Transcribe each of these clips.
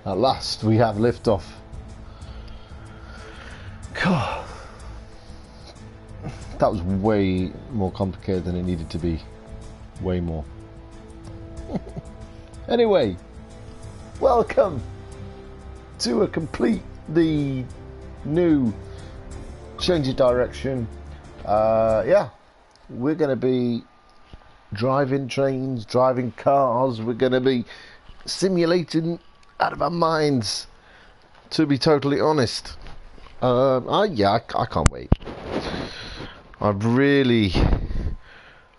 At last, we have liftoff. God, that was way more complicated than it needed to be. Way more. Anyway, welcome to a completely new change of direction. Yeah, we're going to be driving trains, driving cars. We're going to be simulating out of our minds, to be totally honest. I can't wait. I've really,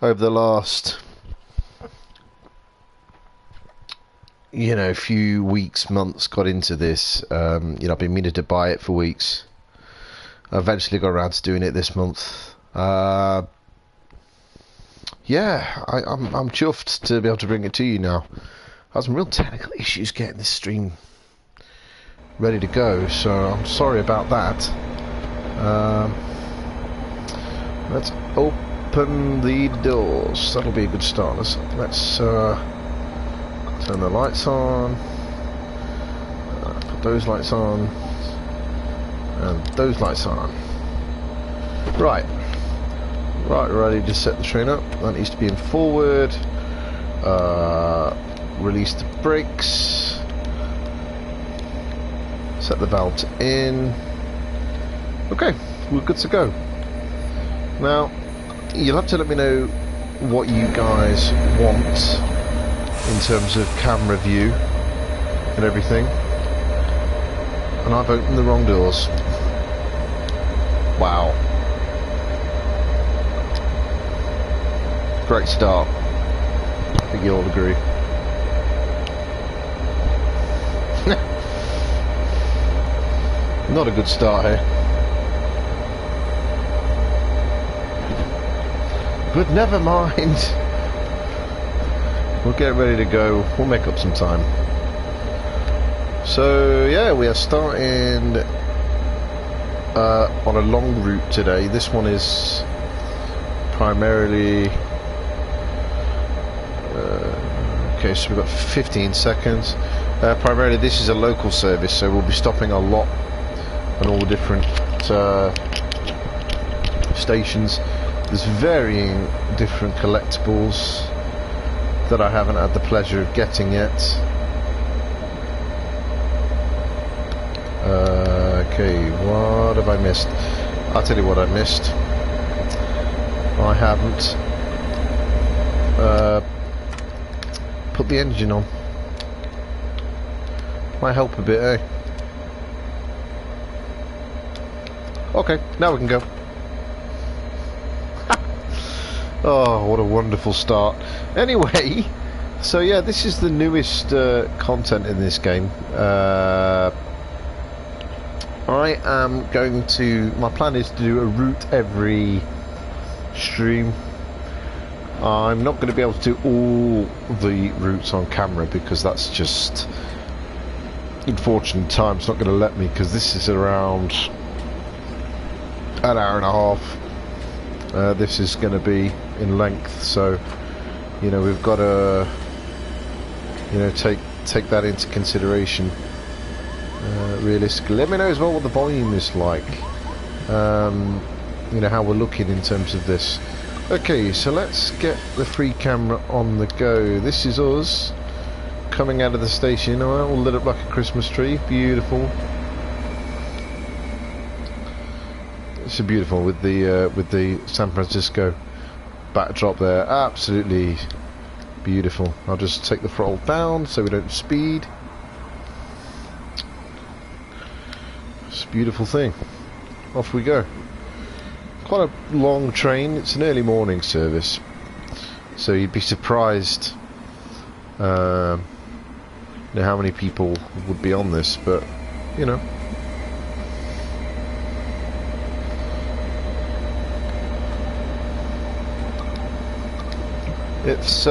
over the last, few weeks, months, got into this. I've been meaning to buy it for weeks. I eventually got around to doing it this month. I'm chuffed to be able to bring it to you now. I had some real technical issues getting this stream ready to go, so I'm sorry about that. Let's open the doors. That'll be a good start. Let's turn the lights on. Put those lights on. And those lights on. Right, ready to set the train up. That needs to be in forward. Release the brakes. Set the valve to in. Okay, we're good to go. Now, you'll have to let me know what you guys want in terms of camera view and everything. And I've opened the wrong doors. Wow. Great start. I think you'll all agree. Not a good start here. But never mind. We'll get ready to go. We'll make up some time. So yeah, we are starting on a long route today. This one is primarily okay, so we've got 15 seconds. Primarily this is a local service, so we'll be stopping a lot on all the different stations. There's varying different collectibles that I haven't had the pleasure of getting yet. Okay, what have I missed? I'll tell you what I missed. I haven't put the engine on. Might help a bit, eh? Okay, now we can go. Oh, what a wonderful start. Anyway, so yeah, this is the newest content in this game. I am going to... My plan is to do a route every stream. I'm not going to be able to do all the routes on camera because that's just... Unfortunately, time's not going to let me, because this is around an hour and a half. This is going to be in length, so we've got to take that into consideration realistically. Let me know as well what the volume is like, how we're looking in terms of this. Okay, so let's get the free camera on the go. This is us coming out of the station, all lit up like a Christmas tree. Beautiful. It's beautiful with the San Francisco backdrop there. Absolutely beautiful. I'll just take the throttle down so we don't speed. It's a beautiful thing. Off we go. Quite a long train. It's an early morning service, so you'd be surprised how many people would be on this, but it's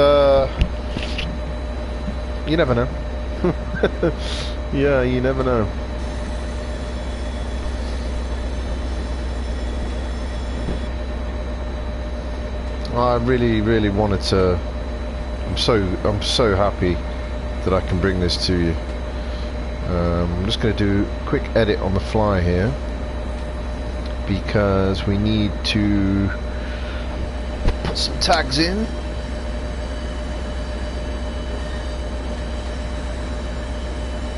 you never know. Yeah, you never know. I really wanted to. I'm so happy that I can bring this to you. I'm just going to do a quick edit on the fly here because we need to put some tags in.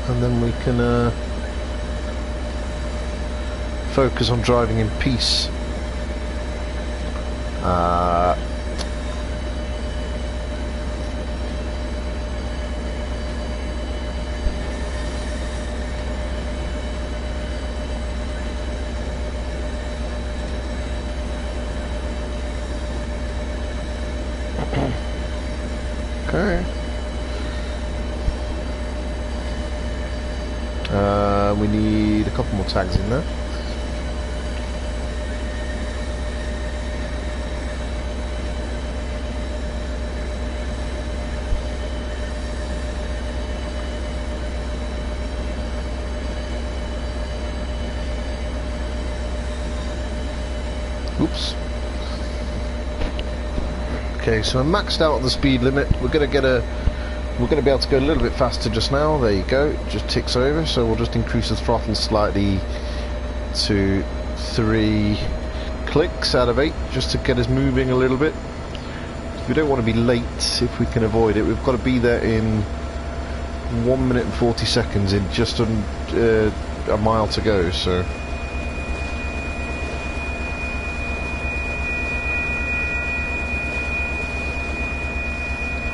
And then we can focus on driving in peace. Okay. We need a couple more tags in there. Oops. Okay, so I'm maxed out on the speed limit. We're gonna be able to go a little bit faster just now. There you go. It just ticks over. So we'll just increase the throttle slightly to 3 clicks out of 8, just to get us moving a little bit. We don't want to be late if we can avoid it. We've got to be there in 1 minute and 40 seconds in just a mile to go. So.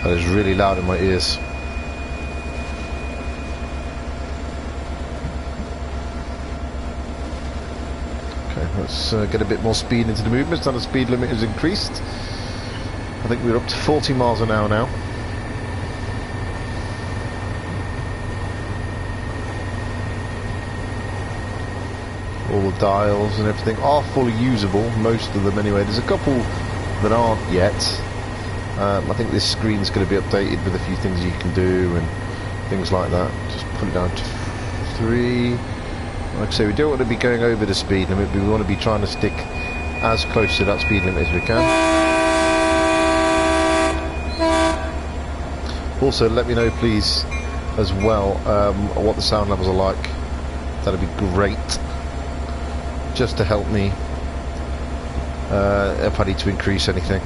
That is really loud in my ears. Okay, let's get a bit more speed into the movement. Now the speed limit is increased. I think we're up to 40 miles an hour now. All the dials and everything are fully usable, most of them anyway. There's a couple that aren't yet. I think this screen's going to be updated with a few things you can do and things like that. Just put it down to 3. Like I say, we don't want to be going over the speed limit, but we want to be trying to stick as close to that speed limit as we can. Also, let me know please as well what the sound levels are like. That'd be great, just to help me if I need to increase anything.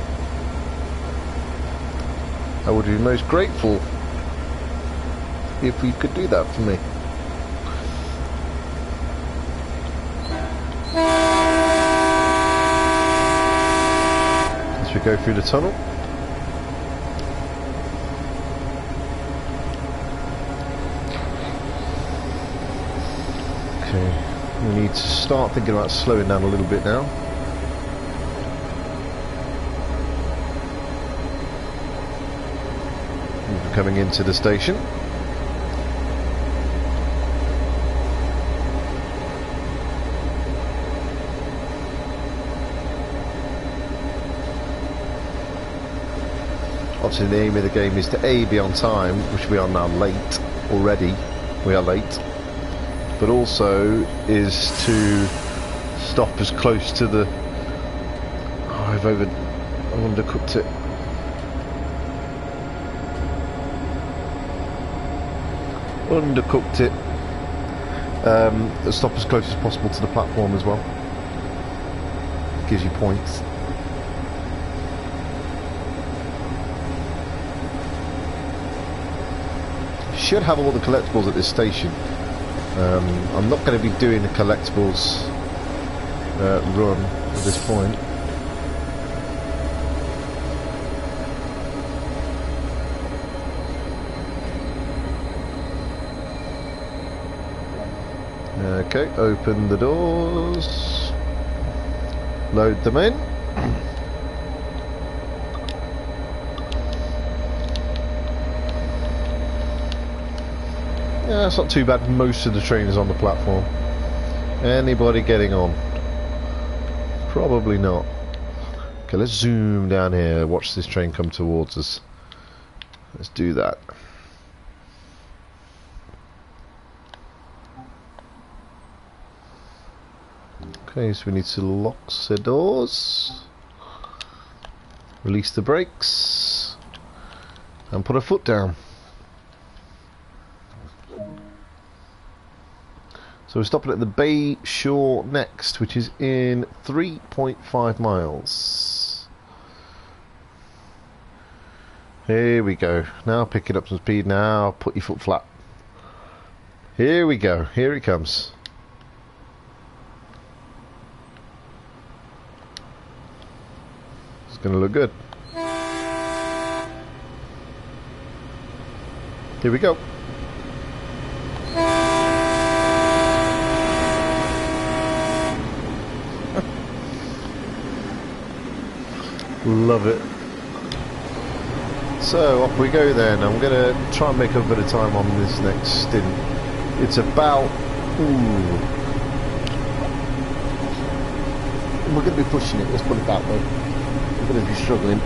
I would be most grateful if you could do that for me. As we go through the tunnel. Okay, we need to start thinking about slowing down a little bit now. Coming into the station. Obviously the aim of the game is to A, be on time, which we are now late already, we are late, but also is to stop as close to the... Oh, I've undercooked it. Undercooked it. Stop as close as possible to the platform as well. Gives you points. Should have all the collectibles at this station. I'm not going to be doing the collectibles run at this point. Okay, open the doors, load them in. Yeah, it's not too bad. Most of the train is on the platform. Anybody getting on? Probably not. Okay, let's zoom down here, watch this train come towards us. Let's do that. Okay, so we need to lock the doors, release the brakes, and put a foot down. So we're stopping at the Bay Shore next, which is in 3.5 miles. Here we go. Now picking up some speed. Now put your foot flat. Here we go. Here it comes. It's going to look good. Here we go. Love it. So off we go then. I'm going to try and make a bit of time on this next stint. It's about... we're going to be pushing it, let's put it that way. We're going to be struggling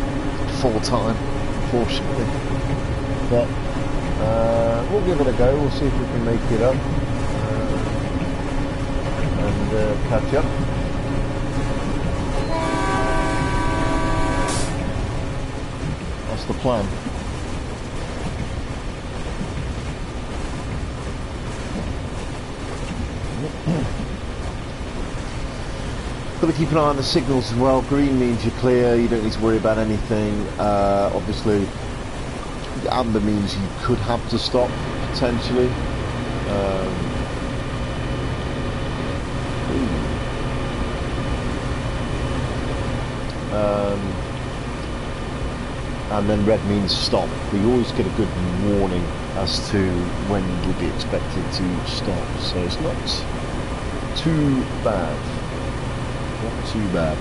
full time, unfortunately. But we'll give it a go. We'll see if we can make it up and catch up. That's the plan. Got to keep an eye on the signals as well. Green means you're clear, you don't need to worry about anything. Obviously, amber means you could have to stop, potentially. And then red means stop. We always get a good warning as to when you'll be expected to stop, so it's not too bad. Not too bad.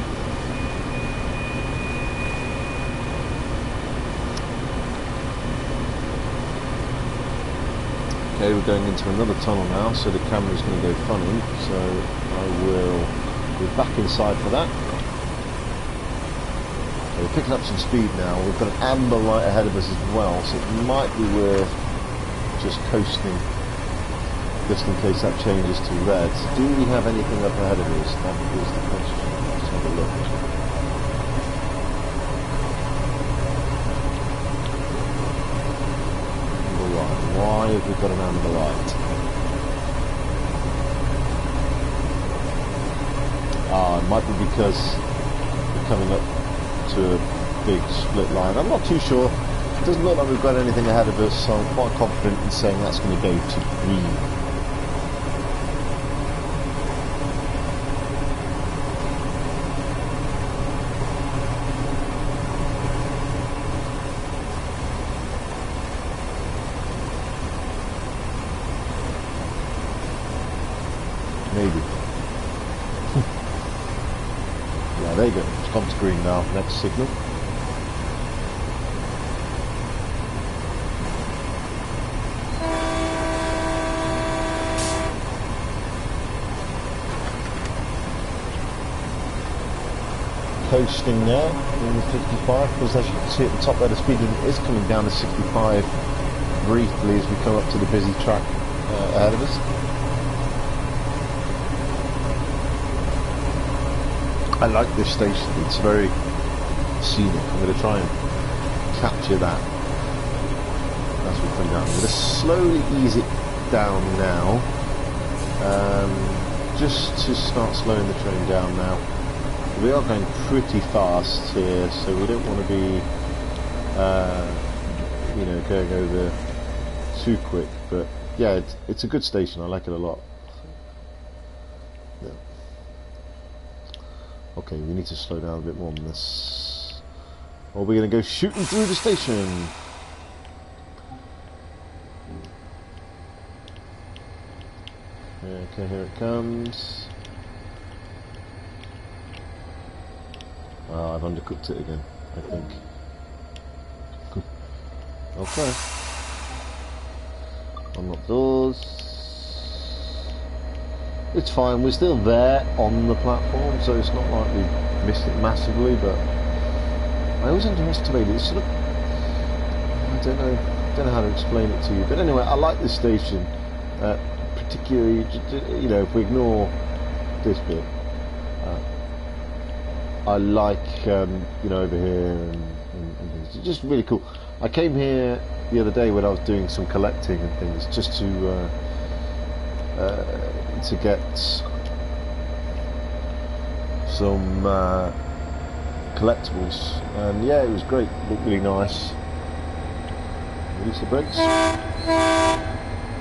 Okay, we're going into another tunnel now, so the camera's going to go funny, so I will be back inside for that. Okay, we're picking up some speed now. We've got an amber light ahead of us as well, so it might be worth just coasting, just in case that changes to red. Do we have anything up ahead of us? That is the question. Let's have a look. Amber light. Why have we got an amber light? It might be because we're coming up to a big split line. I'm not too sure. It doesn't look like we've got anything ahead of us, so I'm quite confident in saying that's going to go to green. Maybe. Yeah, there you go. It's gone to green now. Next signal. Coasting now in 55, because as you can see at the top there, the speed limit is coming down to 65 briefly as we come up to the busy track ahead of us. I like this station, it's very scenic. I'm going to try and capture that as we come down. I'm going to slowly ease it down now, just to start slowing the train down now. We are going pretty fast here, so we don't want to be, you know, going over too quick. But yeah, it's a good station. I like it a lot. Yeah. Okay, we need to slow down a bit more on this, or we're going to go shooting through the station. Okay, here it comes. I've undercooked it again, I think. Okay. Unlock doors. It's fine, we're still there on the platform, so it's not like we missed it massively, but I always underestimate it. It's sort of, I don't know how to explain it to you. But anyway, I like this station, particularly, you know, if we ignore this bit. I like, you know, over here and things. It's just really cool. I came here the other day when I was doing some collecting and things, just to, to get some collectibles, and yeah, it was great. Looked really nice. Release the brakes.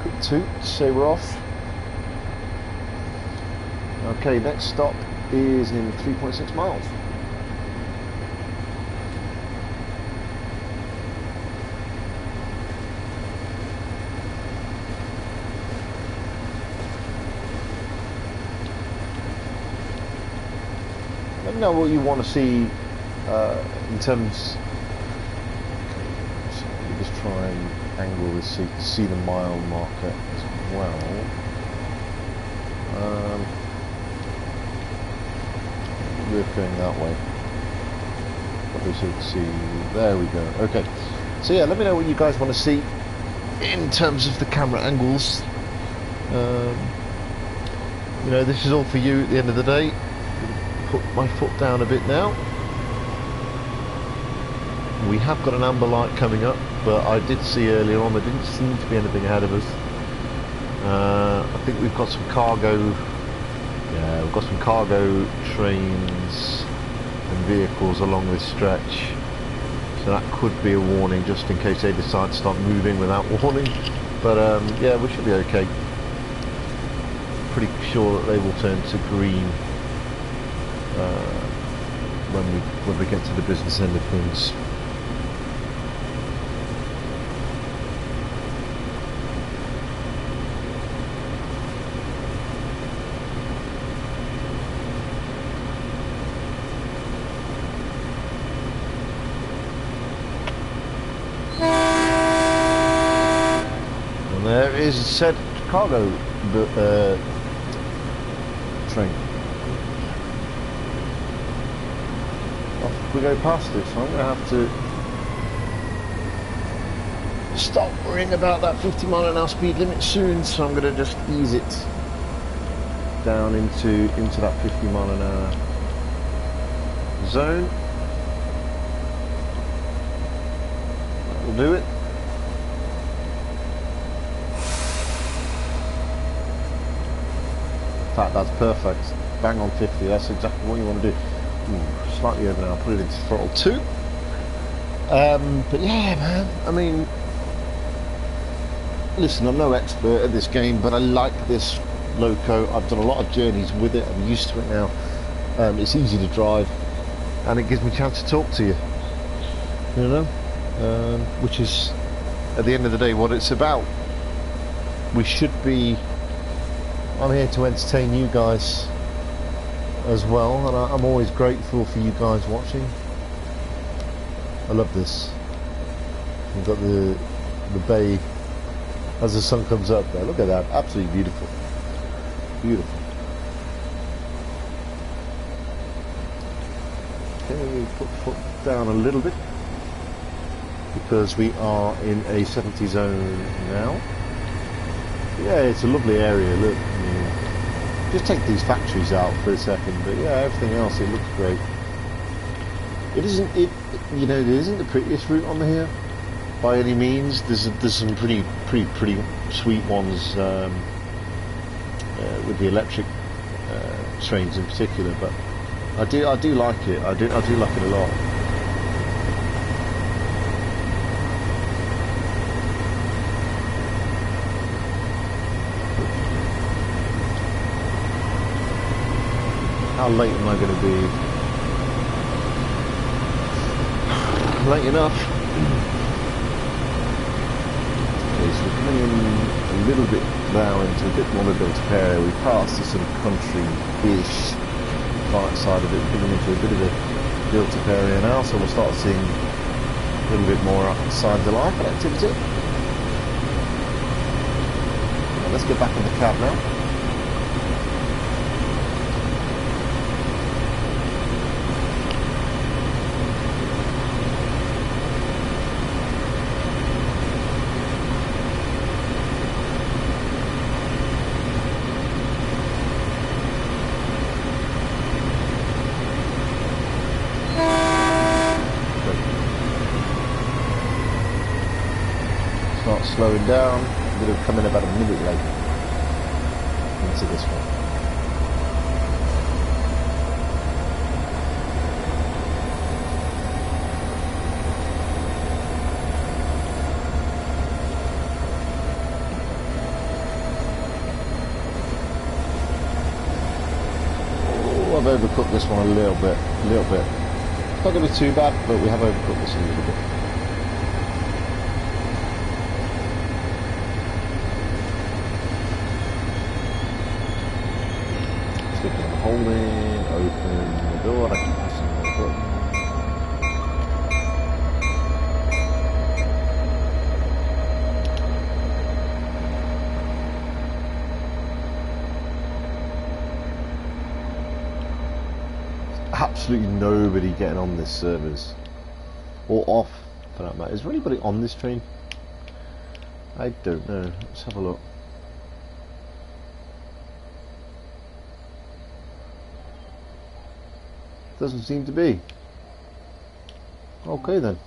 Quick toot, say we're off. Okay, next stop is in 3.6 miles. Let me know what you want to see in terms. So let me just try and angle this so you can see the mile marker as well. We're going that way. Probably so you can see. There we go. Okay. So yeah, let me know what you guys want to see in terms of the camera angles. You know, this is all for you at the end of the day. Put my foot down a bit now. We have got an amber light coming up, but I did see earlier on there didn't seem to be anything ahead of us. I think we've got some cargo. Yeah, we've got some cargo trains and vehicles along this stretch, so that could be a warning just in case they decide to start moving without warning. But yeah, we should be okay. Pretty sure that they will turn to green when we get to the business end of things. And there is said cargo train. We go past it, so I'm going to have to stop worrying about that 50 mile an hour speed limit soon, so I'm going to just ease it down into that 50 mile an hour zone. That will do it. In fact, that's perfect. Bang on 50, that's exactly what you want to do. Ooh, slightly over now, I'll put it into throttle 2. But yeah, man, I mean, listen, I'm no expert at this game, but I like this loco. I've done a lot of journeys with it, I'm used to it now. It's easy to drive, and it gives me a chance to talk to you, you know, which is, at the end of the day, what it's about. We should be, I'm here to entertain you guys as well, and I'm always grateful for you guys watching. I love this. We've got the bay as the sun comes up there. Look at that, absolutely beautiful. Beautiful. Okay, put foot down a little bit because we are in a 70 zone now. Yeah, it's a lovely area. Look, I mean, just take these factories out for a second, but yeah, everything else, it looks great. It isn't, you know, it isn't the prettiest route on here by any means. There's some pretty sweet ones with the electric trains in particular, but I do like it. I do like it a lot. How late am I going to be? Late enough. Okay, so we're coming in a little bit now into a bit more of a built-up area. We passed this sort of country-ish right side of it, coming into a bit of a built-up area now, so we'll start seeing a little bit more signs of life and activity. Now, let's get back in the cab now. Slowing down, would have come in about a minute late. to this one. Oh, I've overcooked this one a little bit. It's not going to be too bad, but we have overcooked this a little bit. Holding, open the door, I keep pressing the button. There's absolutely nobody getting on this service. Or off, for that matter. Is there anybody on this train? I don't know. Let's have a look. Doesn't seem to be. Okay then.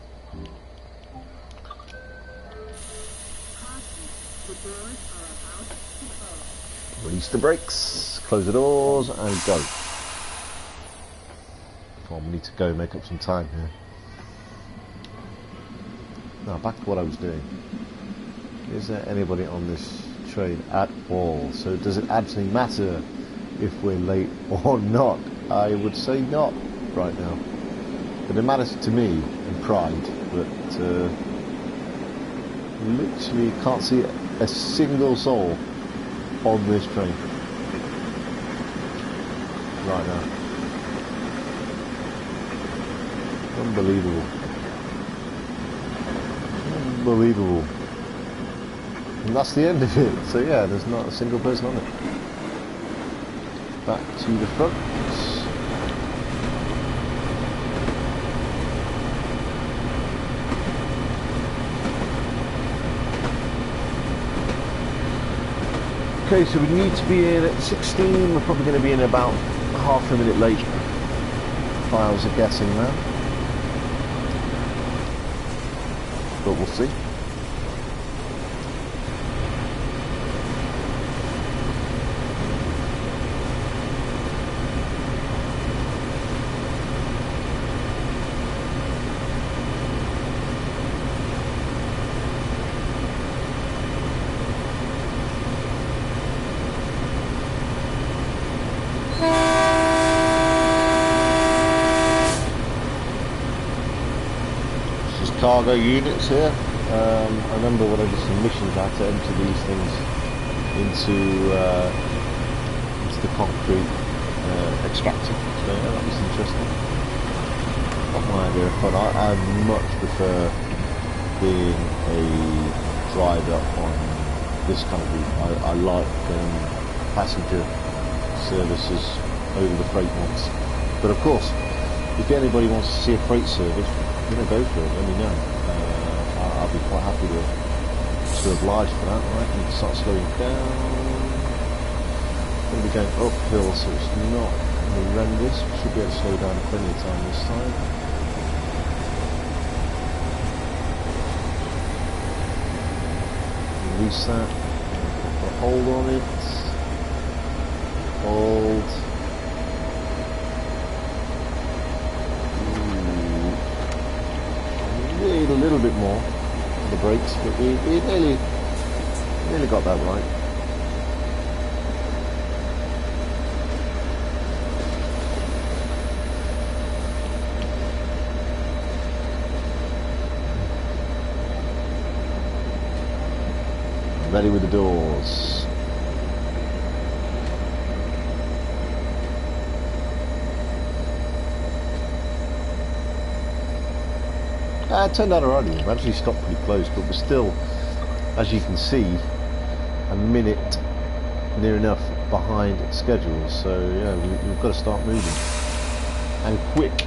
Release the brakes, close the doors and go. Come on, we need to go make up some time here. Now back to what I was doing. Is there anybody on this train at all? So does it actually matter if we're late or not? I would say not right now, but it matters to me and pride, but literally can't see a single soul on this train right now. Unbelievable. Unbelievable. And that's the end of it. So yeah, there's not a single person on it. Back to the front. Okay, so we need to be in at 16. We're probably going to be in about half a minute late, if I was guessing now. But we'll see. Cargo units here. I remember when I did some missions I had to enter these things into the concrete extractor. So yeah, that was interesting. Not my idea of fun. I much prefer being a driver on this kind of route. I like passenger services over the freight ones. But of course, if anybody wants to see a freight service, I'm going to go for it, let me know. I'll be quite happy to oblige for that. Right, need to start slowing down. Going to be going uphill, so it's not horrendous. We should be able to slow down plenty of time this time. Release that. Put a hold on it. Hold. A little bit more on the brakes, but we nearly got that right. Ready with the doors. It turned out alright. We've actually stopped pretty close, but we're still, as you can see, a minute near enough behind schedule. So yeah, we've got to start moving, and quick.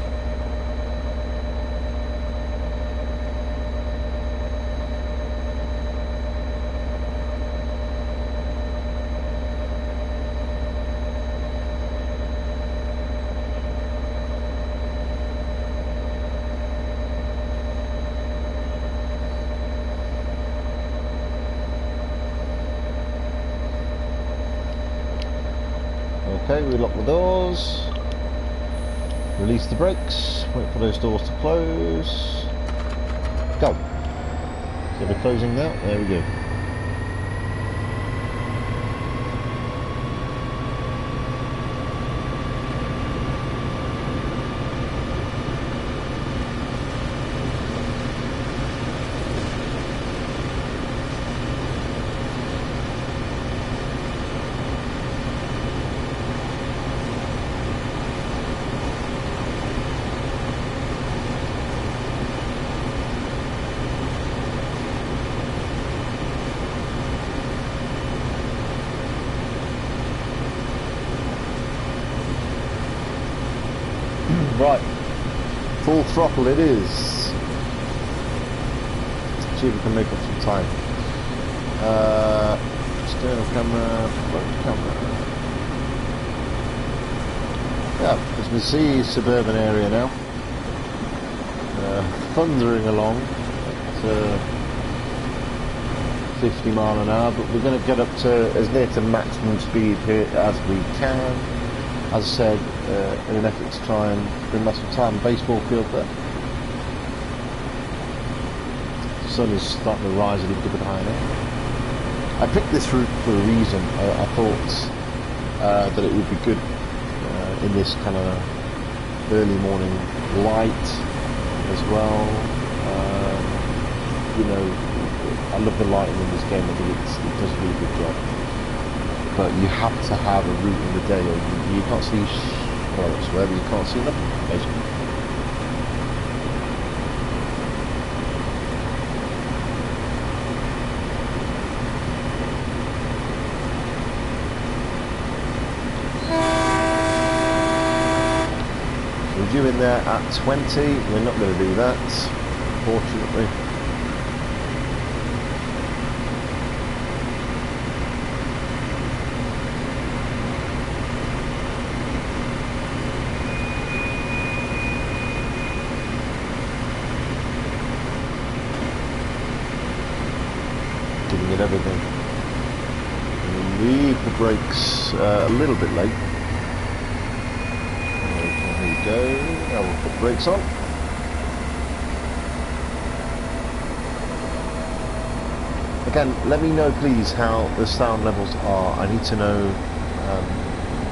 Okay, we lock the doors. Release the brakes. Wait for those doors to close. Go. So they're closing now. There we go. Right, full throttle it is. See if we can make up some time. External camera, front camera. Yeah, as we see, suburban area now. Thundering along at 50 mile an hour, but we're going to get up to as near to maximum speed here as we can. As I said, in an effort to try and bring back some time. Baseball field there. The sun is starting to rise a little bit higher now. I picked this route for a reason. I thought that it would be good in this kind of early morning light as well. You know, I love the lighting in this game. I think it does a really good job. But you have to have a route in the day, or you can't see, well, I swear, you can't see nothing, basically. So we're due in there at 20, we're not going to do that, fortunately. At everything. Leave the brakes a little bit late. Okay, here we go. Now we'll put the brakes on. Again, let me know please how the sound levels are. I need to know,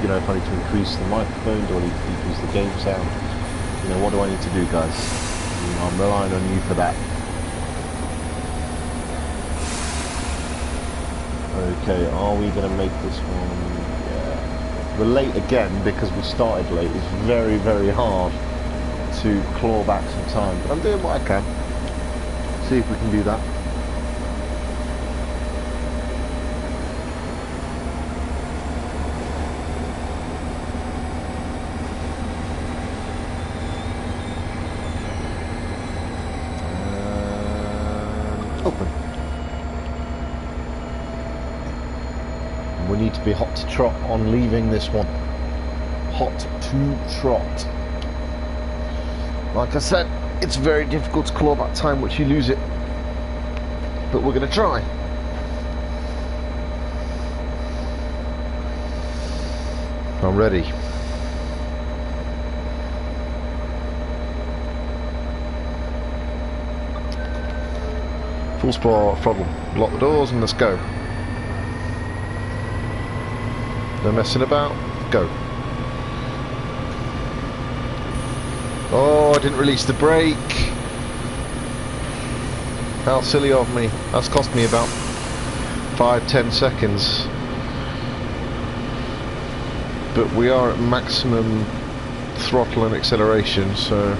you know, if I need to increase the microphone, do I need to decrease the game sound? You know, what do I need to do, guys? You know, I'm relying on you for that. Okay, are we going to make this one? Yeah. We're late again because we started late. It's very, very hard to claw back some time. But I'm doing what I can. See if we can do that. Open. We need to be hot to trot on leaving this one. Hot to trot. Like I said, it's very difficult to claw back time once you lose it. But we're going to try. I'm ready. Full throttle. Lock the doors and let's go. No messing about, go. Oh, I didn't release the brake. How silly of me. That's cost me about 5-10 seconds. But we are at maximum throttle and acceleration, so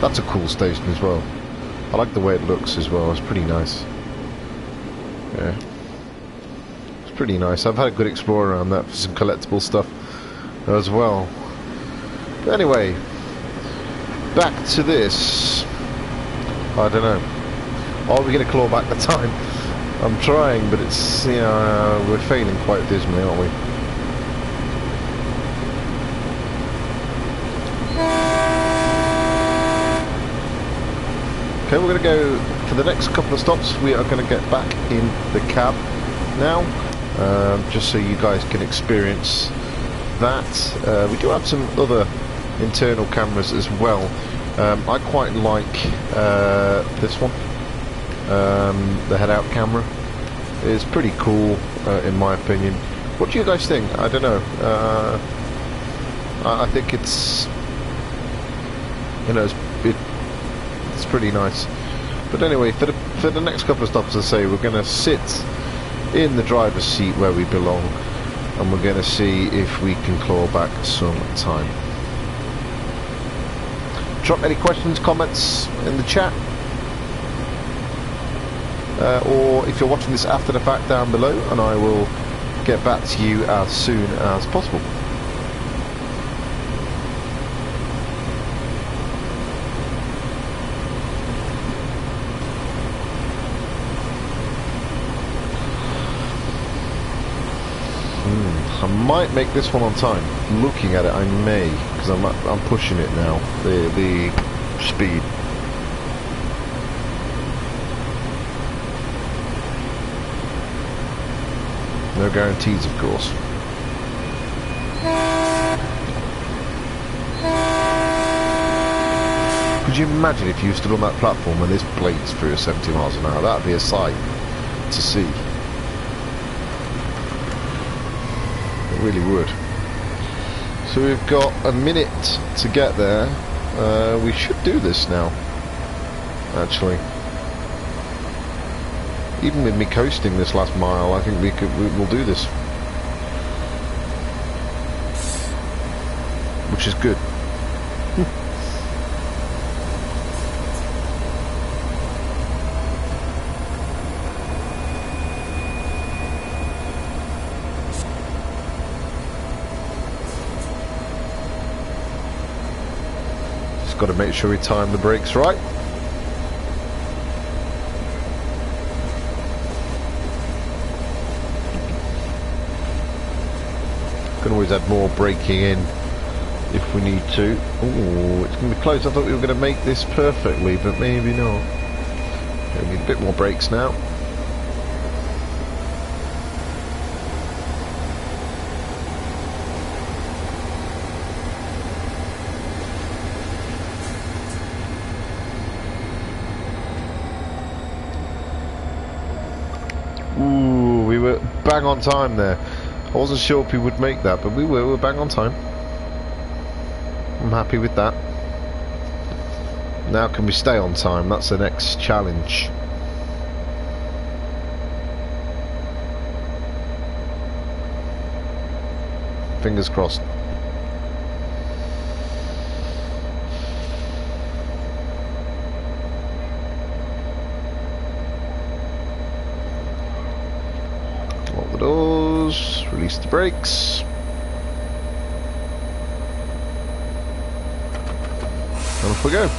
that's a cool station as well. I like the way it looks as well, it's pretty nice. Yeah. Pretty nice. I've had a good explore around that for some collectible stuff as well. But anyway, back to this. I don't know. Are we going to claw back the time? I'm trying, but it's, you know, we're failing quite dismally, aren't we? Okay, we're going to go for the next couple of stops. We are going to get back in the cab now. Just so you guys can experience that. We do have some other internal cameras as well. I quite like this one, the head-out camera. It's pretty cool in my opinion. What do you guys think? I don't know. I think it's, you know, it's pretty nice. But anyway, for the next couple of stops, as I say, we're going to sit in the driver's seat where we belong, and we're going to see if we can claw back some time. Drop any questions, comments in the chat, or if you're watching this after the fact, down below, and I will get back to you as soon as possible. I might make this one on time. Looking at it, I may, because I'm pushing it now. The speed. No guarantees, of course. Could you imagine if you stood on that platform when this blades through at 70 miles an hour? That'd be a sight to see. Really would. So we've got a minute to get there. We should do this now, actually. Even with me coasting this last mile, I think we'll do this, which is good. Got to make sure we time the brakes right. Can always add more braking in if we need to. Oh, it's going to be close. I thought we were going to make this perfectly, but maybe not. We need a bit more brakes now. Bang on time there. I wasn't sure if we would make that, but we were bang on time. I'm happy with that. Now can we stay on time? That's the next challenge. Fingers crossed. Doors, release the brakes, and off we go.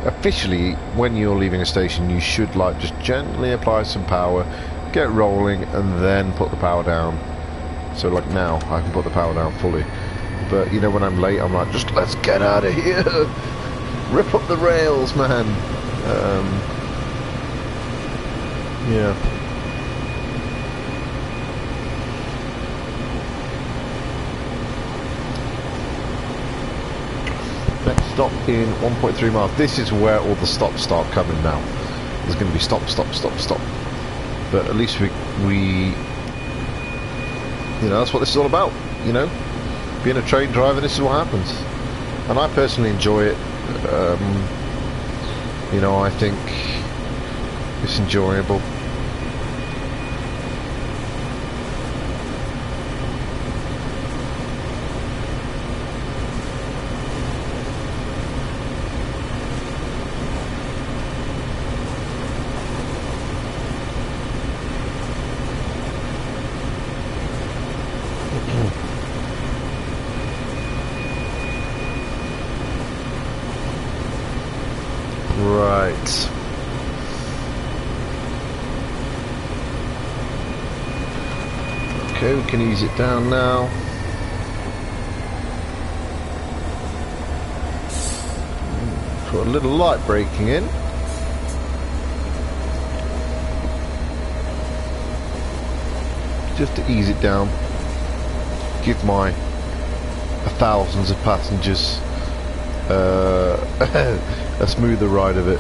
Officially, when you're leaving a station, you should like just gently apply some power, get rolling, and then put the power down. So like now, I can put the power down fully. But you know, when I'm late, I'm like, just let's get out of here, rip up the rails, man. Yeah. Next stop in 1.3 miles. This is where all the stops start coming now. There's going to be stop, stop, stop, stop. But at least we you know, that's what this is all about. You know, being a train driver, this is what happens. And I personally enjoy it. You know, I think it's enjoyable. Right. Okay, we can ease it down now. Put a little light braking in. just to ease it down, give my thousands of passengers a smoother ride of it.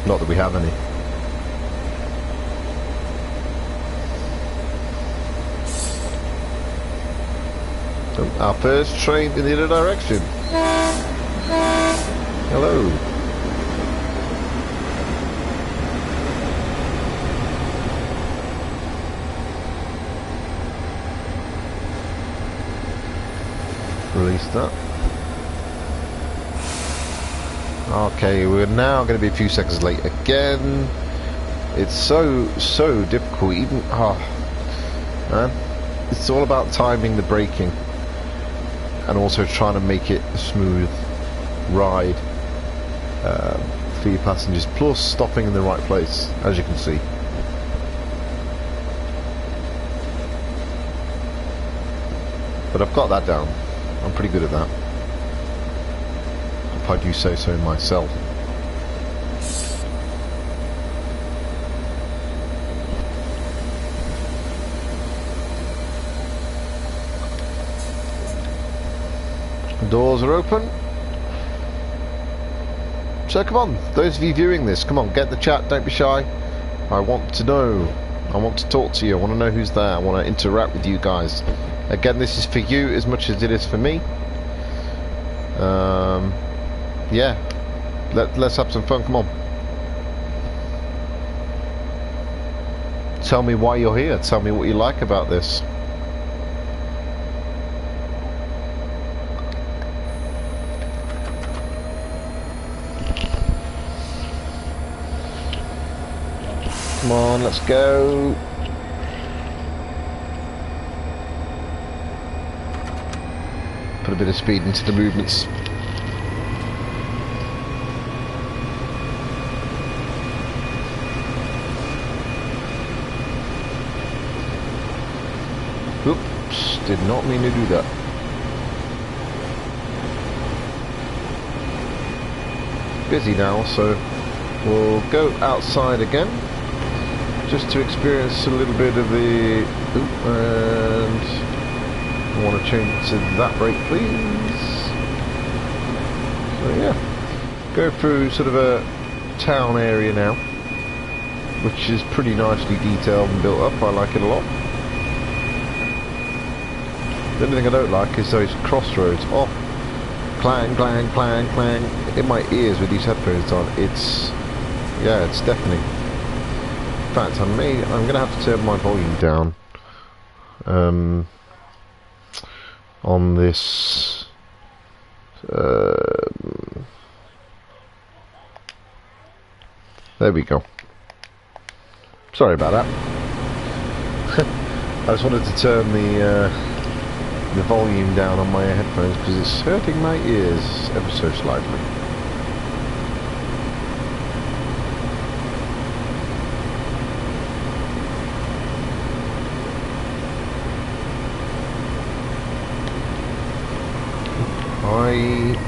Not that we have any. Our first train in the other direction. Hello. Release that. Okay, we're now going to be a few seconds late again. It's so difficult. Even man, it's all about timing the braking. And also trying to make it a smooth ride for your passengers, plus stopping in the right place, as you can see. But I've got that down. I'm pretty good at that, if I do say so myself. Doors are open. So come on, those of you viewing this, come on, get in the chat, don't be shy. I want to know. I want to talk to you. I want to know who's there. I want to interact with you guys. Again, this is for you as much as it is for me. Yeah. Let's have some fun, come on. Tell me why you're here. Tell me what you like about this. Come on, let's go. Put a bit of speed into the movements. Oops, did not mean to do that. Busy now, so we'll go outside again. Just to experience a little bit of the... and I want to change to that brake, please. So yeah, go through sort of a town area now, which is pretty nicely detailed and built up. I like it a lot. The only thing I don't like is those crossroads. Oh, clang, clang, clang, clang in my ears with these headphones on. It's, yeah, it's deafening. In fact, I'm going to have to turn my volume down on this. There we go. Sorry about that. I just wanted to turn the volume down on my headphones because it's hurting my ears ever so slightly.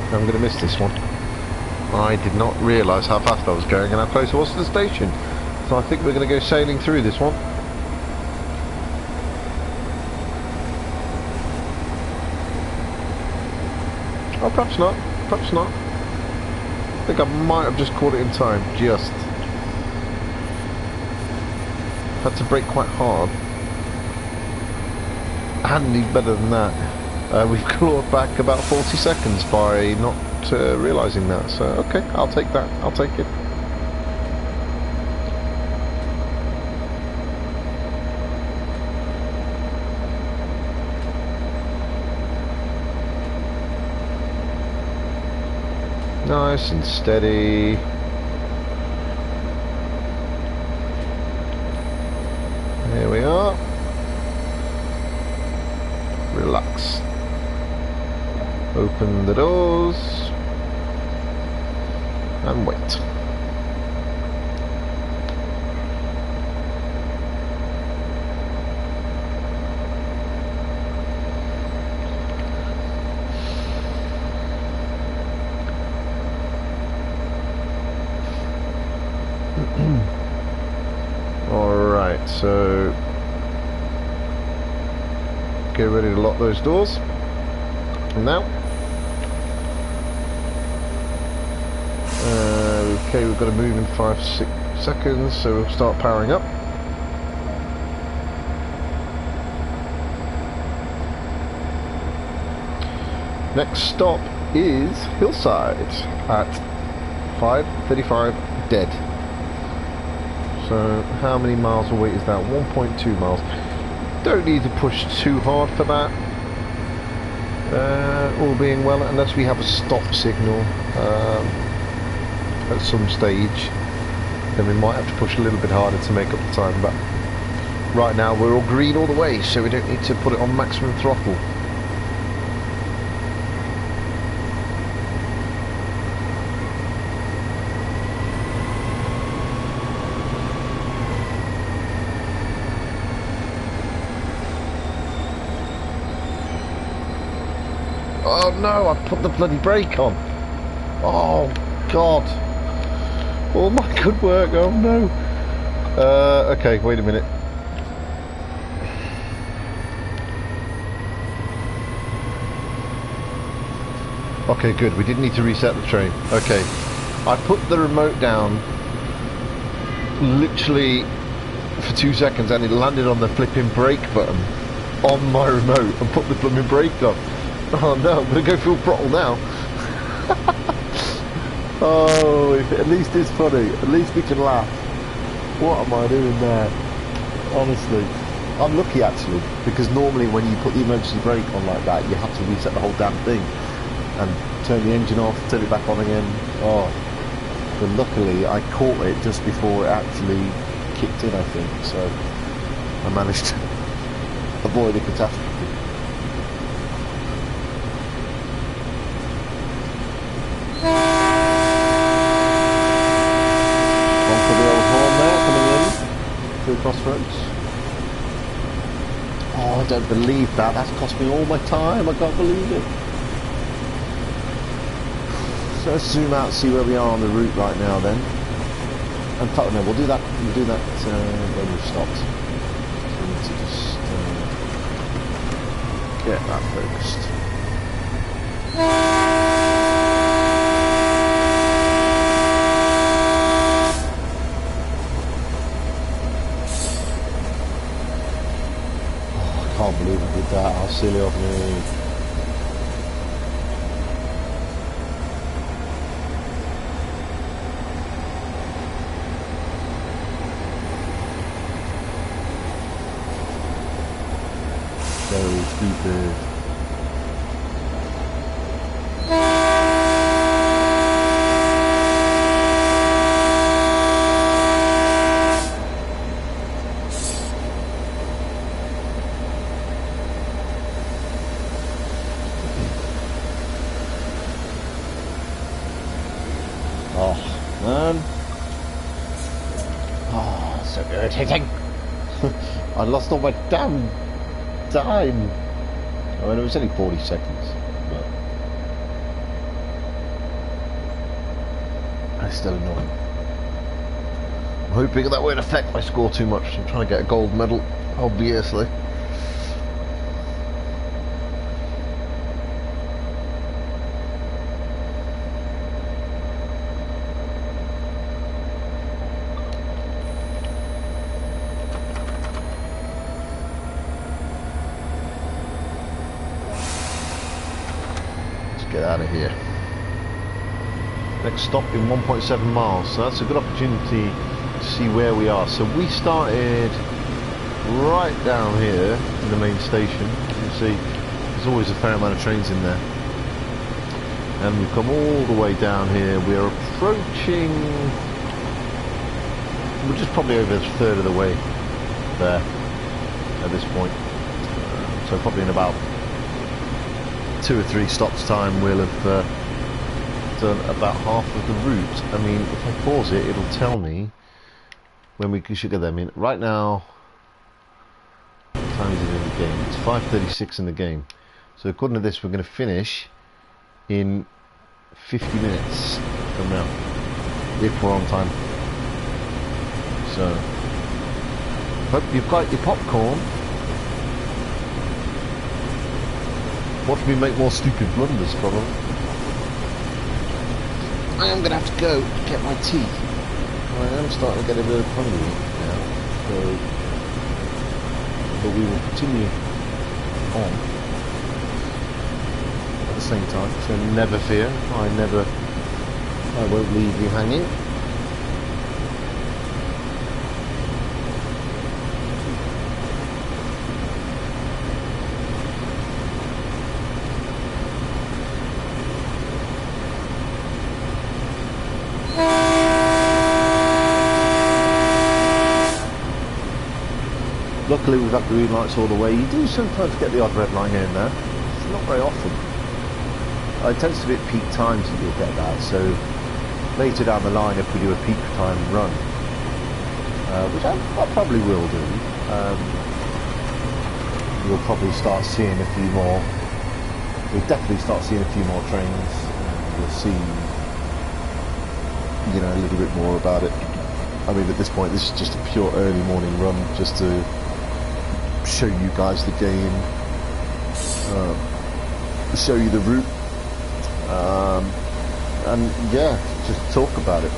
I'm going to miss this one. I did not realise how fast I was going and how close I was to the station. So I think we're going to go sailing through this one. Oh, perhaps not. Perhaps not. I think I might have just caught it in time. Just. Had to brake quite hard. And even better than that. We've clawed back about 40 seconds by not realising that. So, okay, I'll take that. I'll take it. Nice and steady. Here we are. Relax. Open the doors and wait. Alright, so get ready to lock those doors. Now. Okay, we've got to move in 5-6 seconds, so we'll start powering up. Next stop is Hillside at 5:35 dead. So how many miles away is that? 1.2 miles. Don't need to push too hard for that. All being well, unless we have a stop signal at some stage, then we might have to push a little bit harder to make up the time. But right now we're all green all the way, so we don't need to put it on maximum throttle. Oh no, I put the bloody brake on. Oh god. All my good work, oh no. Okay, wait a minute. Okay, good, we didn't need to reset the train. Okay, I put the remote down literally for 2 seconds and it landed on the flipping brake button on my remote and put the flipping brake on. Oh no, I'm going to go full throttle now. Oh, at least it's funny. At least we can laugh. What am I doing there? Honestly. I'm lucky actually, because normally when you put the emergency brake on like that, you have to reset the whole damn thing. And turn the engine off, turn it back on again. Oh. But luckily I caught it just before it actually kicked in, I think. So I managed to avoid a catastrophe. Crossroads. Oh, I don't believe that. That's cost me all my time. I can't believe it. So let's zoom out and see where we are on the route right now then. And no, we'll do that when we've stopped. So we need to just get that focused. I can't believe we did that, how silly of me. Very stupid. So irritating. I lost all my damn time. I mean, it was only 40 seconds, but it's still annoying. I'm hoping that won't affect my score too much. I'm trying to get a gold medal, obviously. Get out of here. Next stop in 1.7 miles, so that's a good opportunity to see where we are. So we started right down here in the main station. You can see there's always a fair amount of trains in there, and we've come all the way down here. We're approaching, we're just probably over a third of the way there at this point, so probably in about 2 or 3 stops time we'll have done about half of the route. I mean, if I pause it, it'll tell me when we should get there. I mean, right now, what time is it in the game? It's 5:36 in the game. So according to this, we're going to finish in 50 minutes from now, if we're on time. So, hope you've got your popcorn. Watch me make more stupid blunders, probably. I am going to have to go get my tea. I am starting to get a bit hungry now. So, but we will continue on at the same time. So never fear. I won't leave you hanging. Luckily we've got green lights all the way. You do sometimes get the odd red line here and there. It's not very often. It tends to be at peak times that you'll get that, so later down the line if we do a peak time run, which I probably will do, you'll probably start seeing a few more. You'll definitely start seeing a few more trains. You'll see, you know, a little bit more about it. I mean, at this point, this is just a pure early morning run, just to show you guys the game, show you the route, and yeah, just talk about it.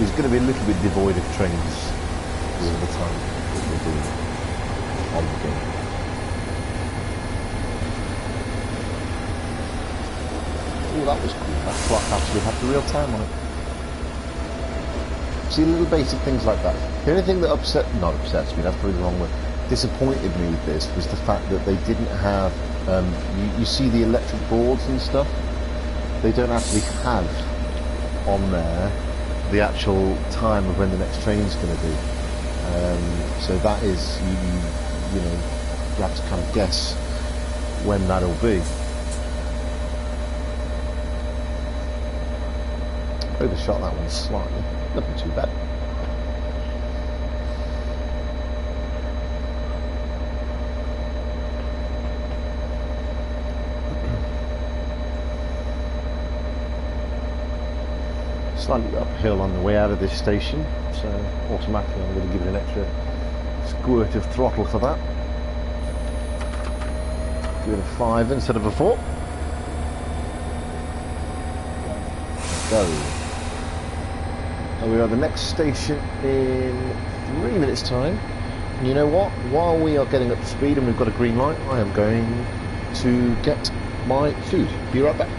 It's going to be a little bit devoid of trains because of the time that we're doing on the game. Oh, that was cool. That clock actually had the real time on it. See, little basic things like that. The only thing that not upsets me, that's probably the wrong word, disappointed me with this was the fact that they didn't have, you see the electric boards and stuff, they don't actually have on there the actual time of when the next train's going to be. So that is, you know, you have to kind of guess when that'll be. Overshot that one slightly, nothing too bad. Slightly uphill on the way out of this station, so automatically I'm going to give it an extra squirt of throttle for that. Give it a 5 instead of a 4. Go. And we are at the next station in 3 minutes time. And you know what? While we are getting up to speed and we've got a green light, I am going to get my food. Be right back.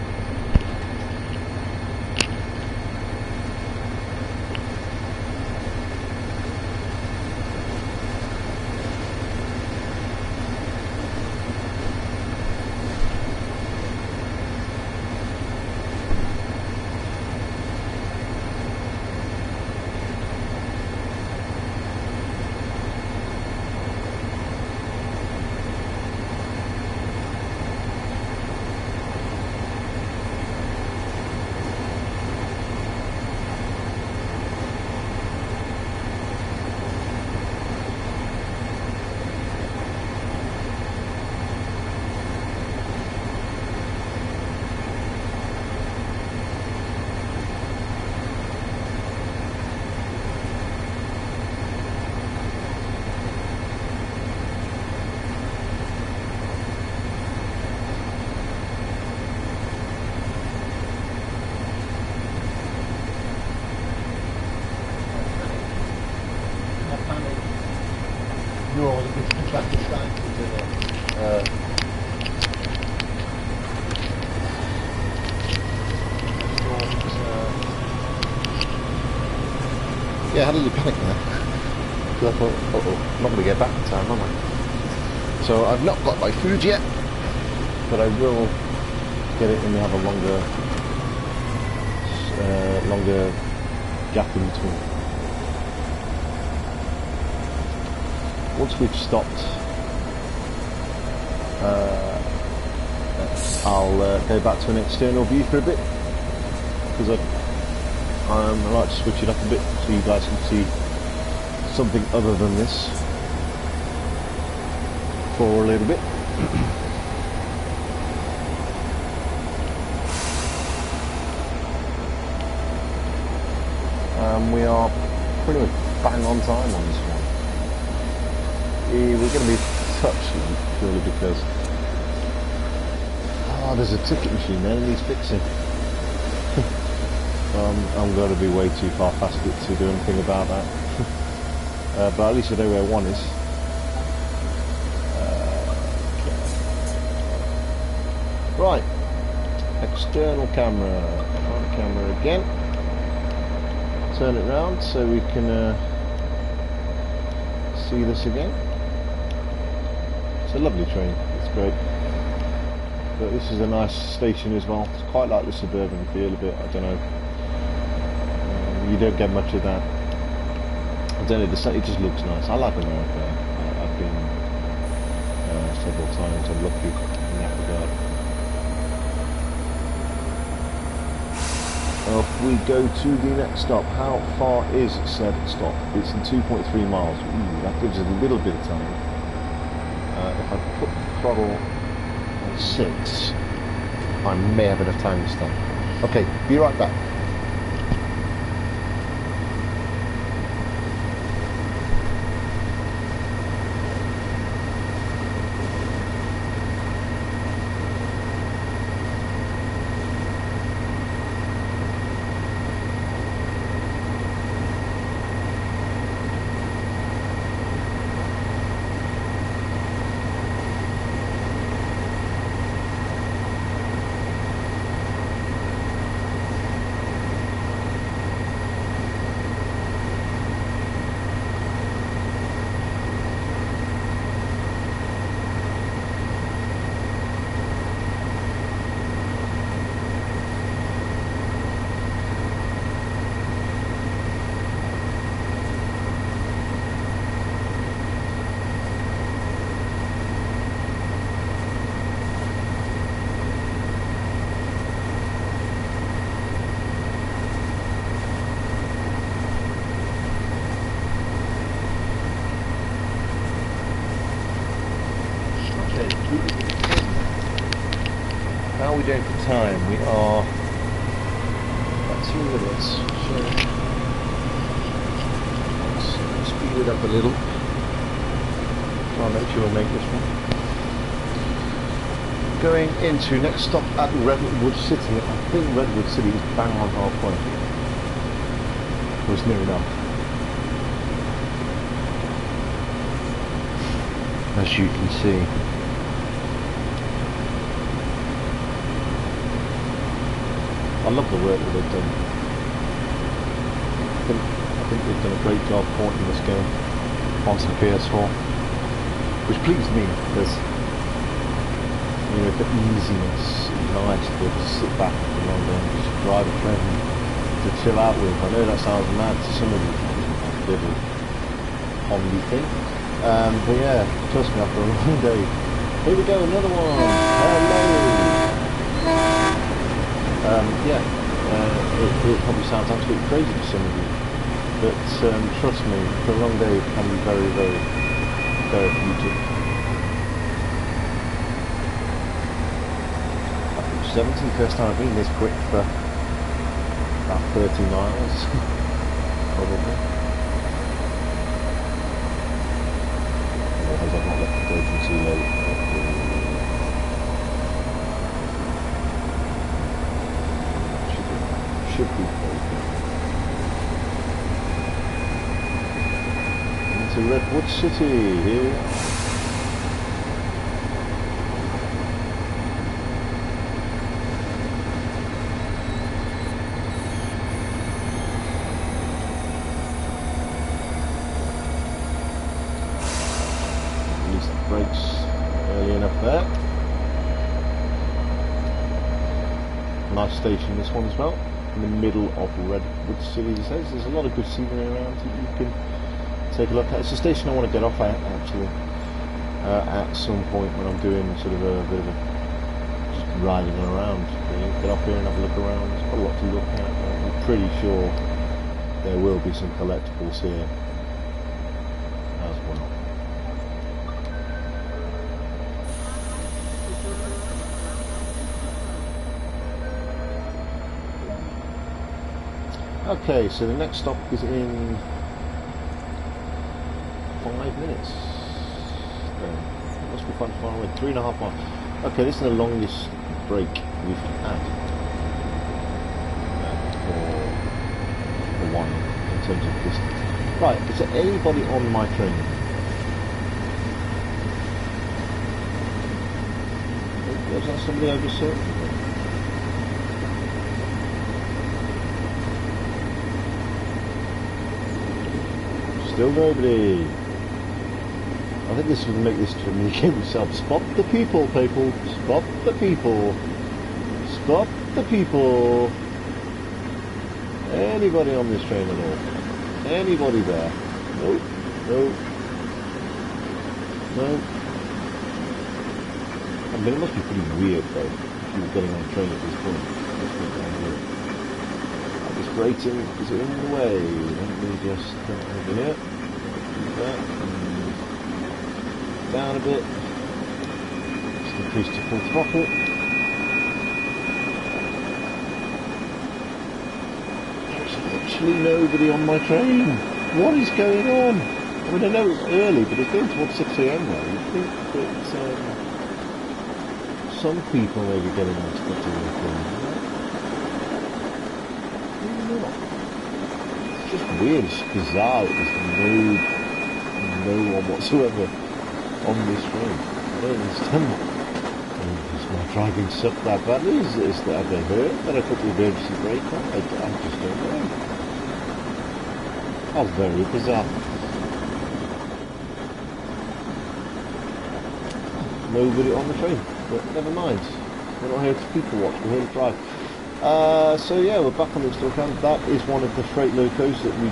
Yeah, how did you panic there? Because I thought, uh-oh, I'm not going to get back in time, am I? So I've not got my food yet, but I will get it when we have a longer gap in between. Once we've stopped, I'll go back to an external view for a bit, because I like to switch it up a bit so you guys can see something other than this for a little bit. and we are pretty much bang on time on this one. We're going to be touch late purely because there's a ticket machine there that needs fixing. I'm going to be way too far past it to do anything about that. But at least I know where one is. Right, external camera, front camera again. Turn it round so we can see this again. It's a lovely train, it's great. But this is a nice station as well. It's quite like the suburban feel a bit, I don't know. You don't get much of that. I don't know, it just looks nice. I like America. I've been several times. I'm lucky in that regard. If we go to the next stop, how far is said stop? It's in 2.3 miles. Ooh, that gives us a little bit of time. If I put the throttle on 6, I may have enough time to stop. Okay, be right back. How are we doing for time? We are about 2 minutes. So let's speed it up a little. Try and make sure we make this one. Going into next stop at Redwood City. I think Redwood City is bang on halfway. It was near enough. As you can see. I love the work that they've done. I think they've done a great job porting this game onto the PS4, which pleased me because the easiness is nice to sit back and just drive a train to chill out with. I know that sounds mad to some of you, a bit of a pondy thing, but yeah, trust me, after a long day. Here we go, another one. Hello. It probably sounds absolutely crazy to some of you, but trust me, for a long day it can be very, very therapeutic. I think 70, first time I've been this quick for about 30 miles, probably. Otherwise I've not left the station too late. Should be into Redwood City. Here we are. At least the brakes early enough there. Nice station, this one as well. In the middle of Redwood City, as it says. There's a lot of good scenery around that you can take a look at. It's a station I want to get off at, actually, at some point when I'm doing sort of a bit of a just riding around. Really. Get off here and have a look around. There's quite a lot to look at. I'm pretty sure there will be some collectibles here as well. Okay, so the next stop is in 5 minutes. It must be quite far away. 3.5 miles. Okay, this is the longest break we've had for one in terms of distance. Right, is there anybody on my train? Was that somebody I just saw? Still nobody. I think this would make this communicate myself. Spot the people, people. Spot the people. Spot the people. Anybody on this train at all? Anybody there? Nope. Nope. Nope. I mean, it must be pretty weird though, if you were getting on a train at this point. That's pretty damn weird. This grating is in the way. Let me just over here. Do that. Down a bit. Just increase to full throttle. There's literally nobody on my train. What is going on? I mean, I know it's early, but it's going towards 6 AM now. You'd think that some people may be getting on to get to work early. It's just weird, it's bizarre. There's no one whatsoever on this train. I don't understand what. Is my driving suck that badly? Is that, have they heard that I put the emergency brake on? I just don't know. How very bizarre. Nobody on the train, but never mind. We're not here to people watch, we're here to drive. So yeah, we're back on the store account. That is one of the freight locos that we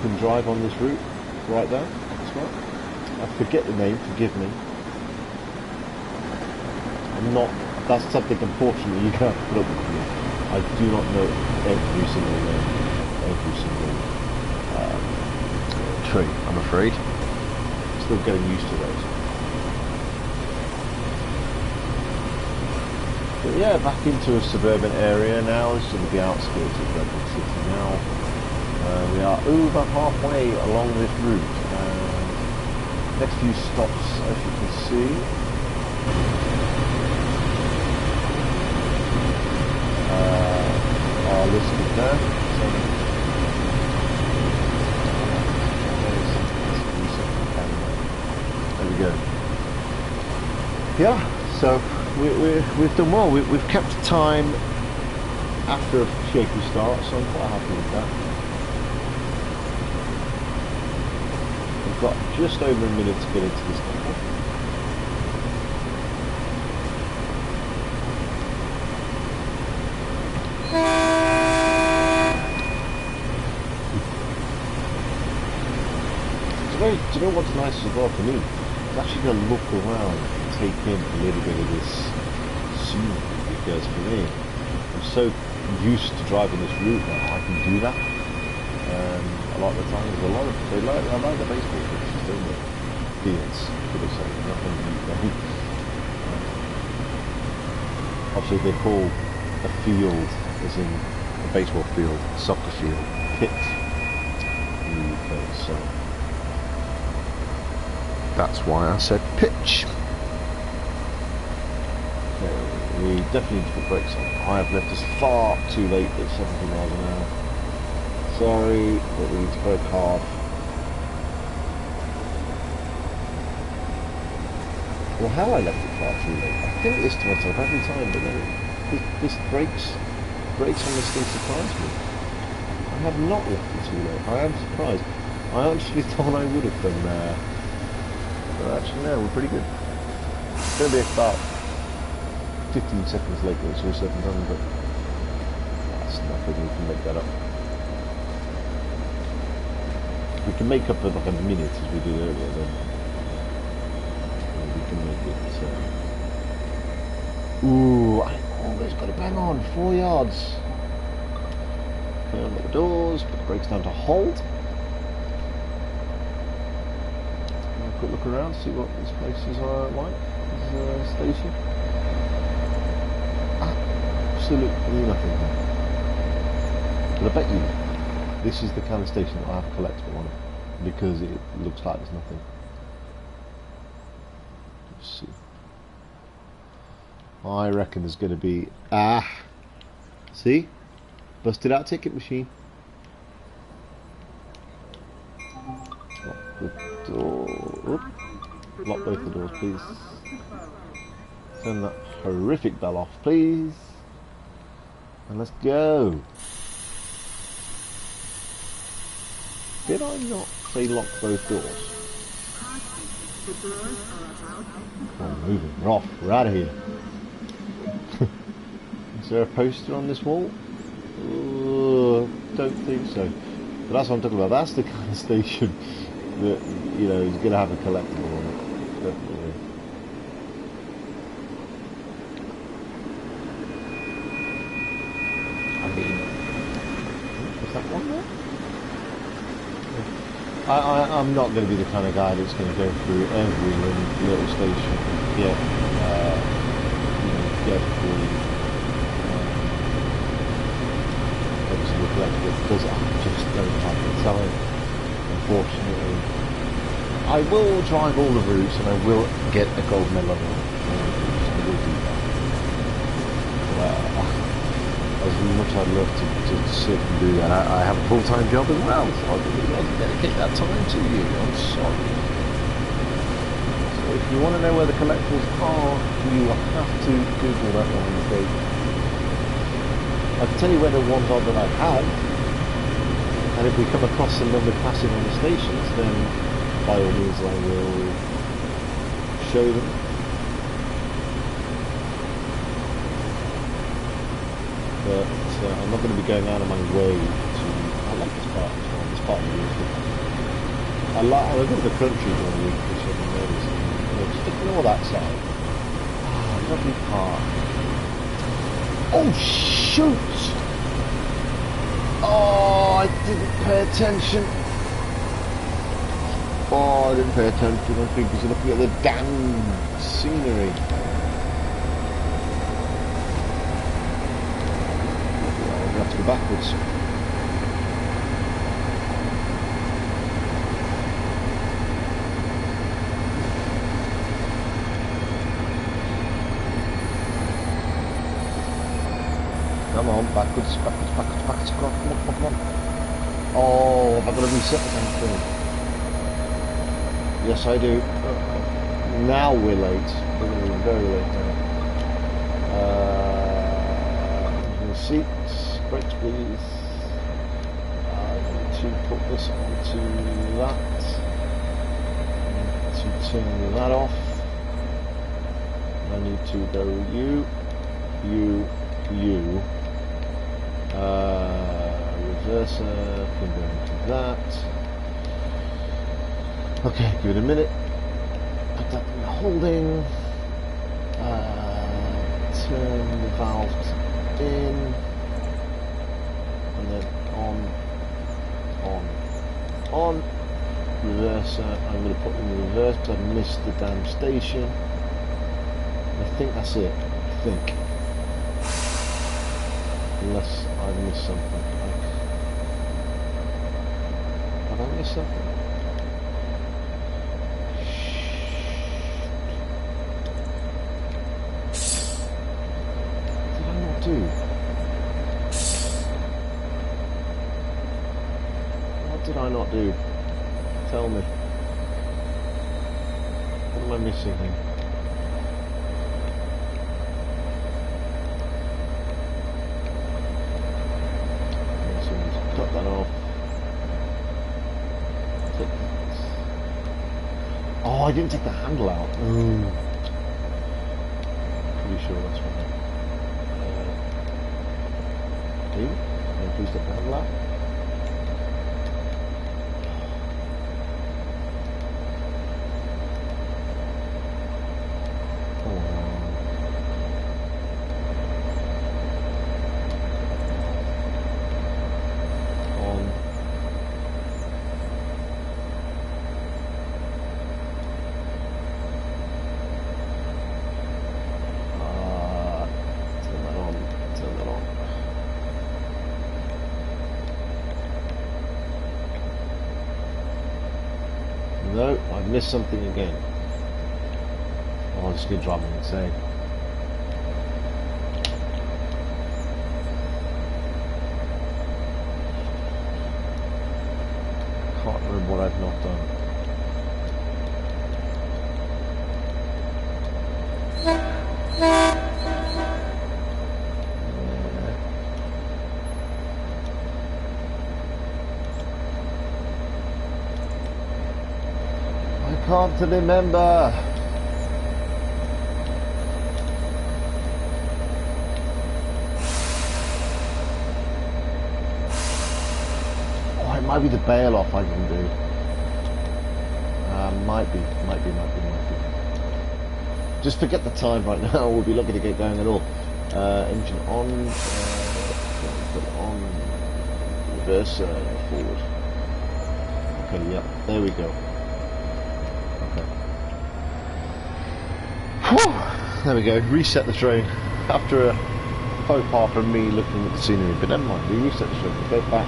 can drive on this route, right there. That's right. I forget the name, forgive me. That's something unfortunately you can't put up with me. I do not know every single name, every single tree, I'm afraid. Still getting used to those. But yeah, back into a suburban area now. This is the outskirts of Redwood City now. We are over halfway along this route. Next few stops, as you can see, are listed there. So, there we go. Yeah, so we've done well. We've kept time after a shaky start, so I'm quite happy with that. We've got just over a minute to get into this temple. Do you know what's nice as well for me? I'm actually going to look around and take in a little bit of this scenery, because for me, I'm so used to driving this route now, I can do that. A lot of the time, there's a lot of, I like the baseball pitches, don't they? Fields, should I say, nothing new. Obviously they call a field, as in a baseball field, soccer field, pitch in the UK, so that's why I said pitch. Okay, we definitely need to put brakes on. I have left us far too late at 70 miles an hour. Sorry, but we need to brake hard. Well, how I left it far too late? I think this to myself every time, but then this brakes on this thing surprised me. I have not left it too late. I am surprised. I actually thought I would have done there. But actually, no, we're pretty good. It's going to be about 15 seconds late, so we're 7 done, but that's nothing. We can make that up. We can make up for like a minute as we did earlier, then we can make it. Ooh, I almost got a bang on, 4 yards. Okay, unlock the doors, put the brakes down to hold. Have a quick look around, see what these places are like. This station. Absolutely nothing. But I bet you this is the kind of station that will have collectible on it because it looks like there's nothing. Let's see. I reckon there's going to be see, busted out ticket machine. Lock the door. Oop. Lock both the doors, please. Turn that horrific bell off, please. And let's go. Did I not say lock both doors? Come on, moving. We're off. We're out of here. Is there a poster on this wall? Don't think so. But that's what I'm talking about. That's the kind of station that, you know, is going to have a collectible on it. Definitely. I mean, is that one there? I'm not going to be the kind of guy that's going to go through every little station and get, get the every single collectible because I just don't have the time, unfortunately. I will drive all the routes and I will get a gold medal on all the routes. I will do that. As much as I'd love to sit and do that, I have a full-time job as well, so I really want to dedicate that time to you. I'm sorry. So if you want to know where the collectibles are, you will have to Google that one, I'm afraid. I can tell you where the ones are that I have, and if we come across the number passing on the stations, then by all means I will show them. But I'm not going to be going out of my way to... I like this part as well, this part of the week. I go to the country during the week for some reason. Just ignore that side. Ah, lovely park. Oh shoot! Oh, I didn't pay attention. Oh, I didn't pay attention. I think he's looking at the damn scenery. We have to go backwards. Come on, backwards, come on. Oh, have I got to reset the damn thing? Yes, I do. Now we're late. We're going to be very late now. Seats, brakes please. I need to put this onto that. I need to turn that off. I need to go you. Reverser, can go into that. Okay, give it a minute. Put that in the holding. Turn the valves in. And then on. Reverser. I'm going to put in the reverse because I missed the damn station. I think that's it. I think. Unless I missed something. Have I missed something? What did I not do? What did I not do? Tell me. What am I missing here? Cut that off. Oh, I didn't take the handle out. Ooh. Pretty sure that's right. Can you please take the handle out? No, I've missed something again. Oh, this is going to drive me insane. Can't remember what I've not done. I can't remember. Might be the bail off I can do. Might be. Just forget the time right now. We'll be lucky to get going at all. Engine on. Put on. Reverse forward. Okay, yep. There we go. Okay. Whew, there we go. Reset the train after a faux pas from me looking at the scenery. But never mind. We reset the train. We'll go back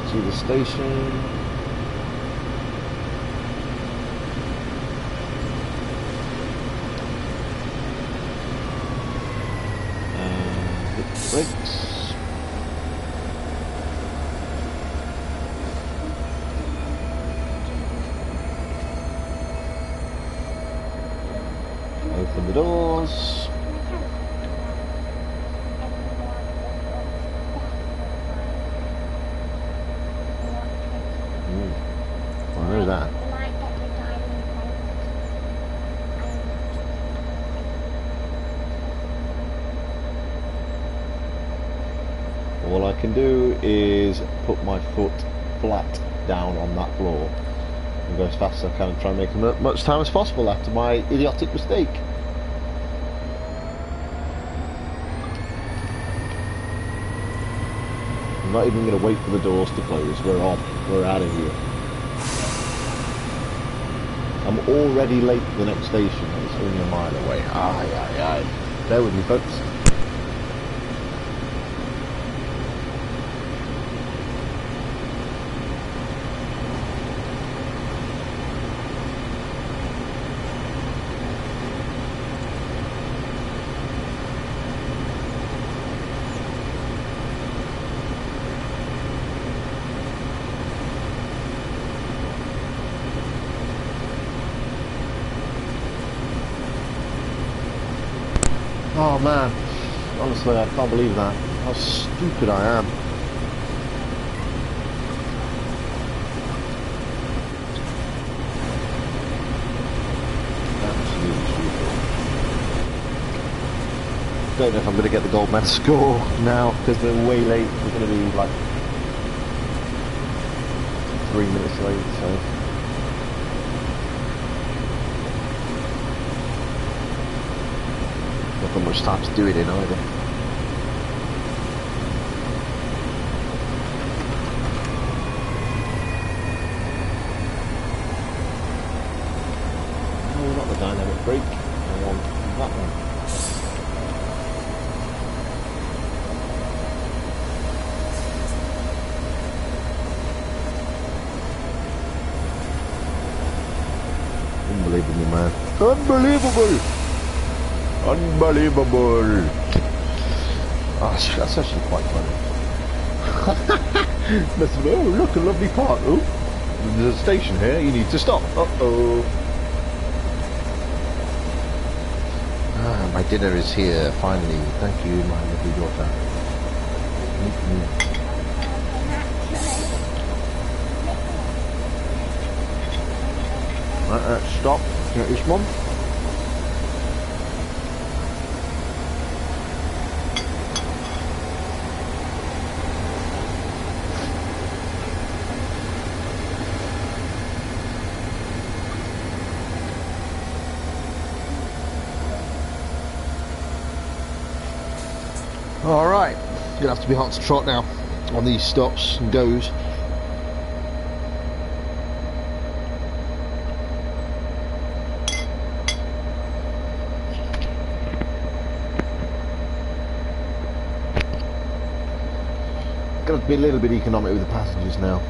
to the station. And hit the brakes. Open the doors. That. All I can do is put my foot flat down on that floor and go as fast as I can and try and make as much time as possible after my idiotic mistake. I'm not even going to wait for the doors to close. We're off. We're out of here. I'm already late for the next station. It's only a mile away. Aye. Bear with me, folks. Oh man, honestly I can't believe that. How stupid I am. Absolutely stupid. Don't know if I'm going to get the gold medal score now because they're way late. We're going to be like 3 minutes late, so. Not much time to do it in either. No, not the dynamic brake. I want that one. Unbelievable, man. Unbelievable! Unbelievable! Oh, that's actually quite funny. Oh, look, a lovely park. Oh, there's a station here. You need to stop. Uh-oh. Ah, my dinner is here, finally. Thank you, my lovely daughter. Stop. Get this one. Alright, gonna have to be hot to trot now on these stops and goes. Got to be a little bit economic with the passengers now.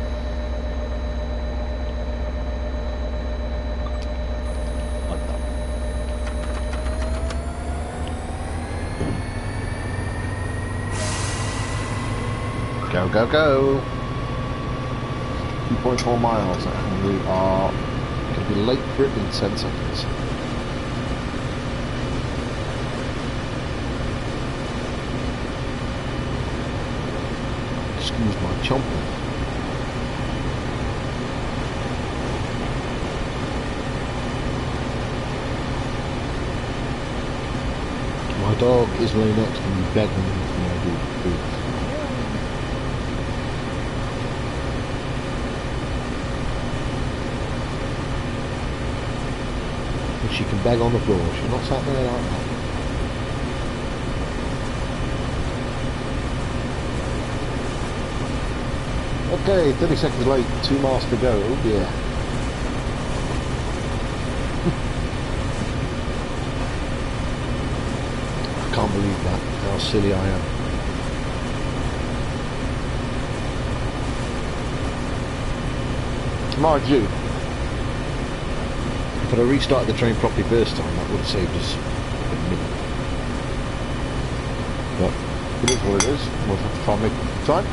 Go, go, go. 2.4 miles, and we are going to be late for it in 10 seconds. Excuse my chomping. My dog is laying next to me begging for me to do food. And she can beg on the floor, she's not sat there like that. Okay, 30 seconds late, 2 miles to go, oh dear. I can't believe that, how silly I am. Mind you, if I'd have restarted the train properly first time, that would have saved us a minute. But it is what it is, we'll have to try and make it the time.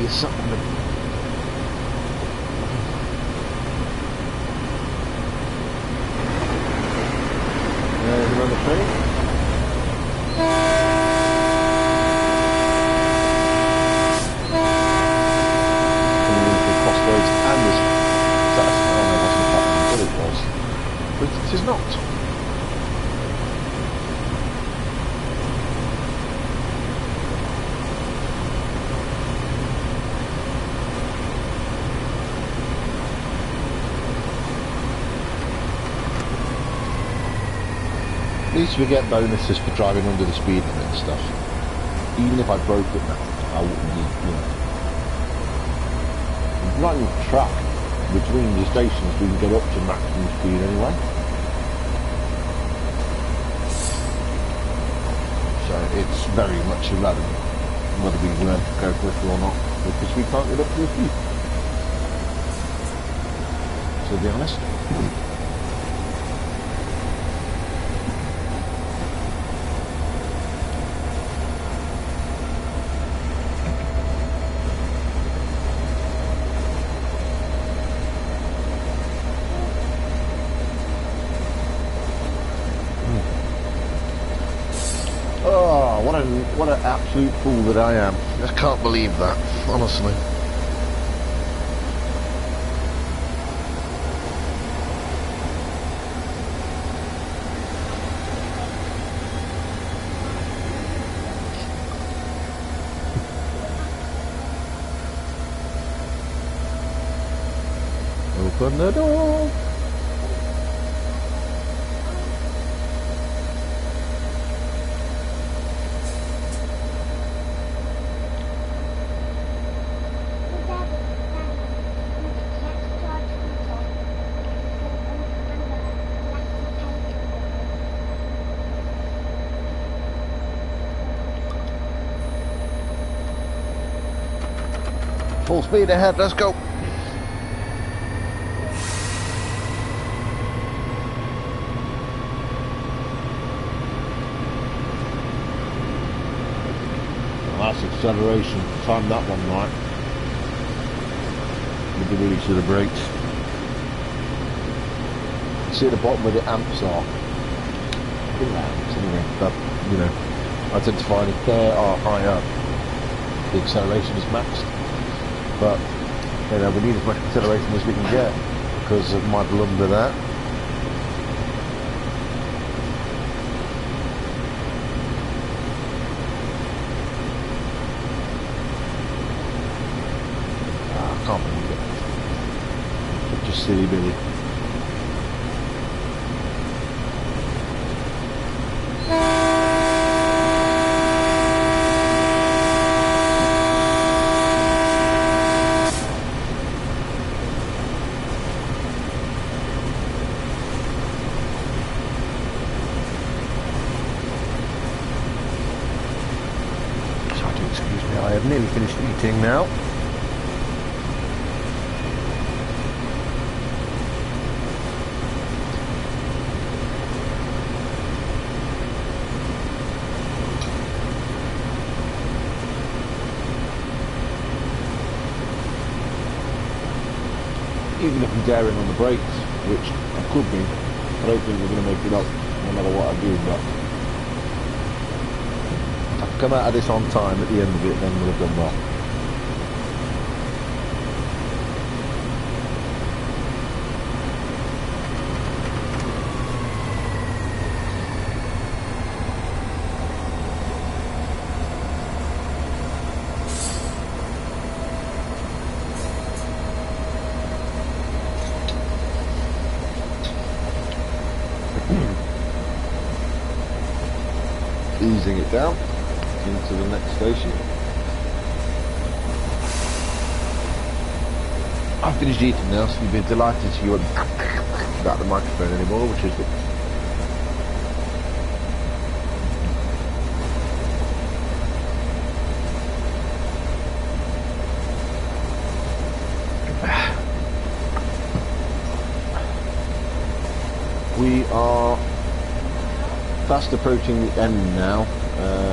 Something. Another train. Crossroads and this. That's it was, but it is not. At least we get bonuses for driving under the speed limit and stuff. Even if I broke it now, I wouldn't be, you know. Running track between the stations, we can get up to maximum speed anyway. So it's very much irrelevant whether we learn to go quicker or not, because we can't get up to the speed. So to be honest. What an absolute fool that I am. I can't believe that, honestly. Open the door. Full speed ahead, let's go. Well, that's acceleration. Time that one right. With the release of the brakes. You see at the bottom where the amps are. I think they're amps anyway, but you know, I tend to find if they are high up, the acceleration is maxed. But you know, we need as much acceleration as we can get because of my blunder there. I can't believe it. Such a silly Billy. Nearly finished eating now. even if I'm daring on the brakes, which I could be. I don't think we're going to make it up no matter what I do, but if I come out of this on time at the end of it, then we'll have done well. Easing it down into the next station. I've finished eating now, so you'll be delighted you won't without the microphone anymore, which is good. We are fast approaching the end now.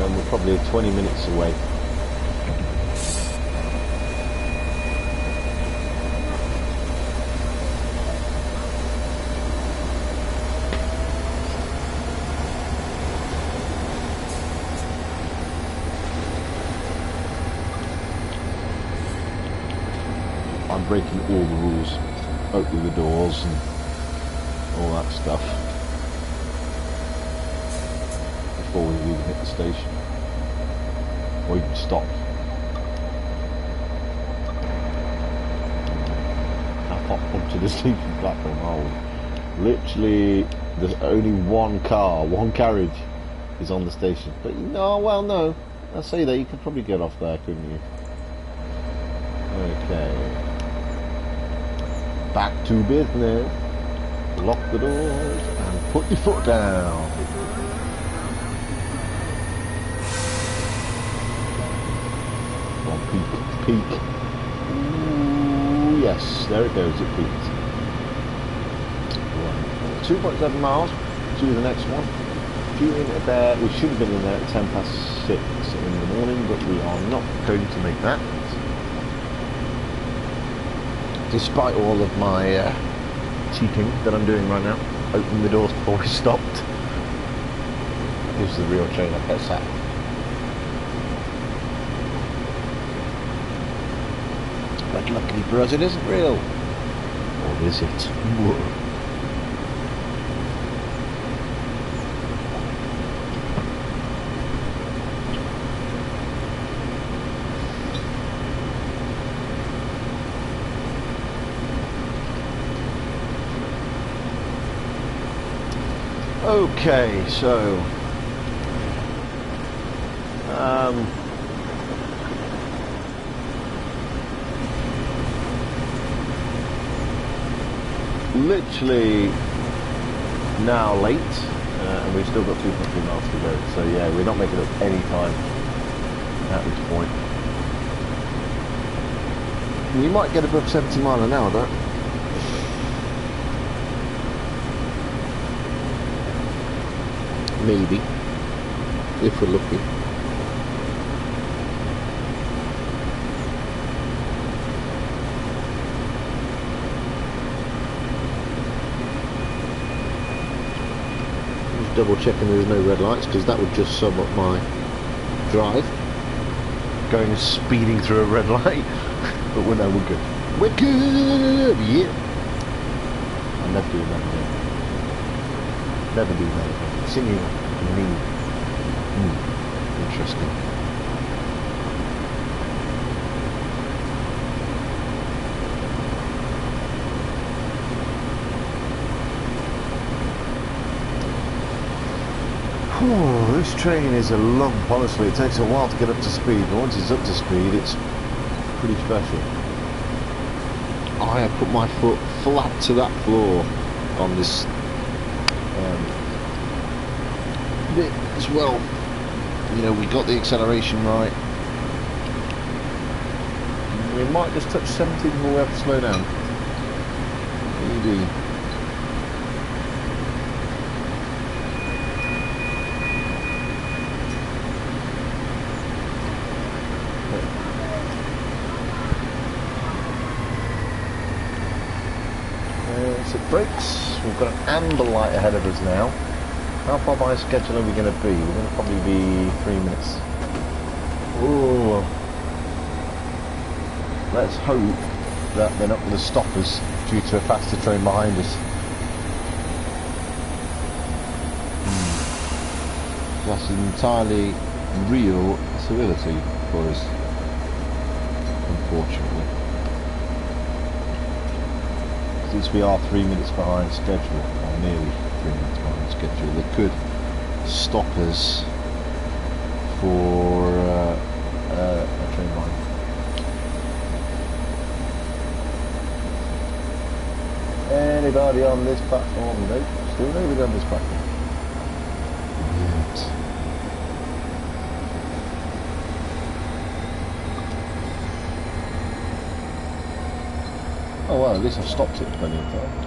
We're probably 20 minutes away. I'm breaking all the rules, opening the doors and all that stuff before we even hit the station or even stop. I popped up to the station platform. Oh, literally, there's only one car, one carriage is on the station. But no, well, no. I say that you could probably get off there, couldn't you? Okay. Back to business. Lock the doors and put your foot down. One peak. Ooh, yes, there it goes, it peaked. 2.7 miles to the next one. Due in at there, we should have been in there at 6:10 in the morning, but we are not going to make that. Despite all of my cheating that I'm doing right now, opening the doors before we stopped. This is the real train up at sat. But luckily for us, it isn't real. Or is it? Whoa. Okay, so literally now late, and we've still got 2.3 miles to go. So yeah, we're not making up any time at this point. We might get above 70 miles an hour though. Maybe, if we're lucky. Just double checking there's no red lights, because that would just sum up my drive. Going speeding through a red light. But we're good. We're good! Yeah! I'm never doing that again. Never do that again. Singing me. Interesting. This train is a lump, honestly. It takes a while to get up to speed, but once it's up to speed, it's pretty special. I have put my foot flat to that floor on this bit as well. You know, we got the acceleration right. We might just touch 70 before we have to slow down. Indeed. automatic brakes. We've got an amber light ahead of us now. How far behind schedule are we going to be? We're going to probably be 3 minutes. Ooh. Let's hope that they're not going to stop us due to a faster train behind us. That's an entirely real possibility for us, unfortunately. Since we are 3 minutes behind schedule, or nearly 3 minutes behind schedule, they could stop us for a train line. Anybody on this platform? Nope, still nobody on this platform. Yet. Oh well, at least I've stopped it plenty of times.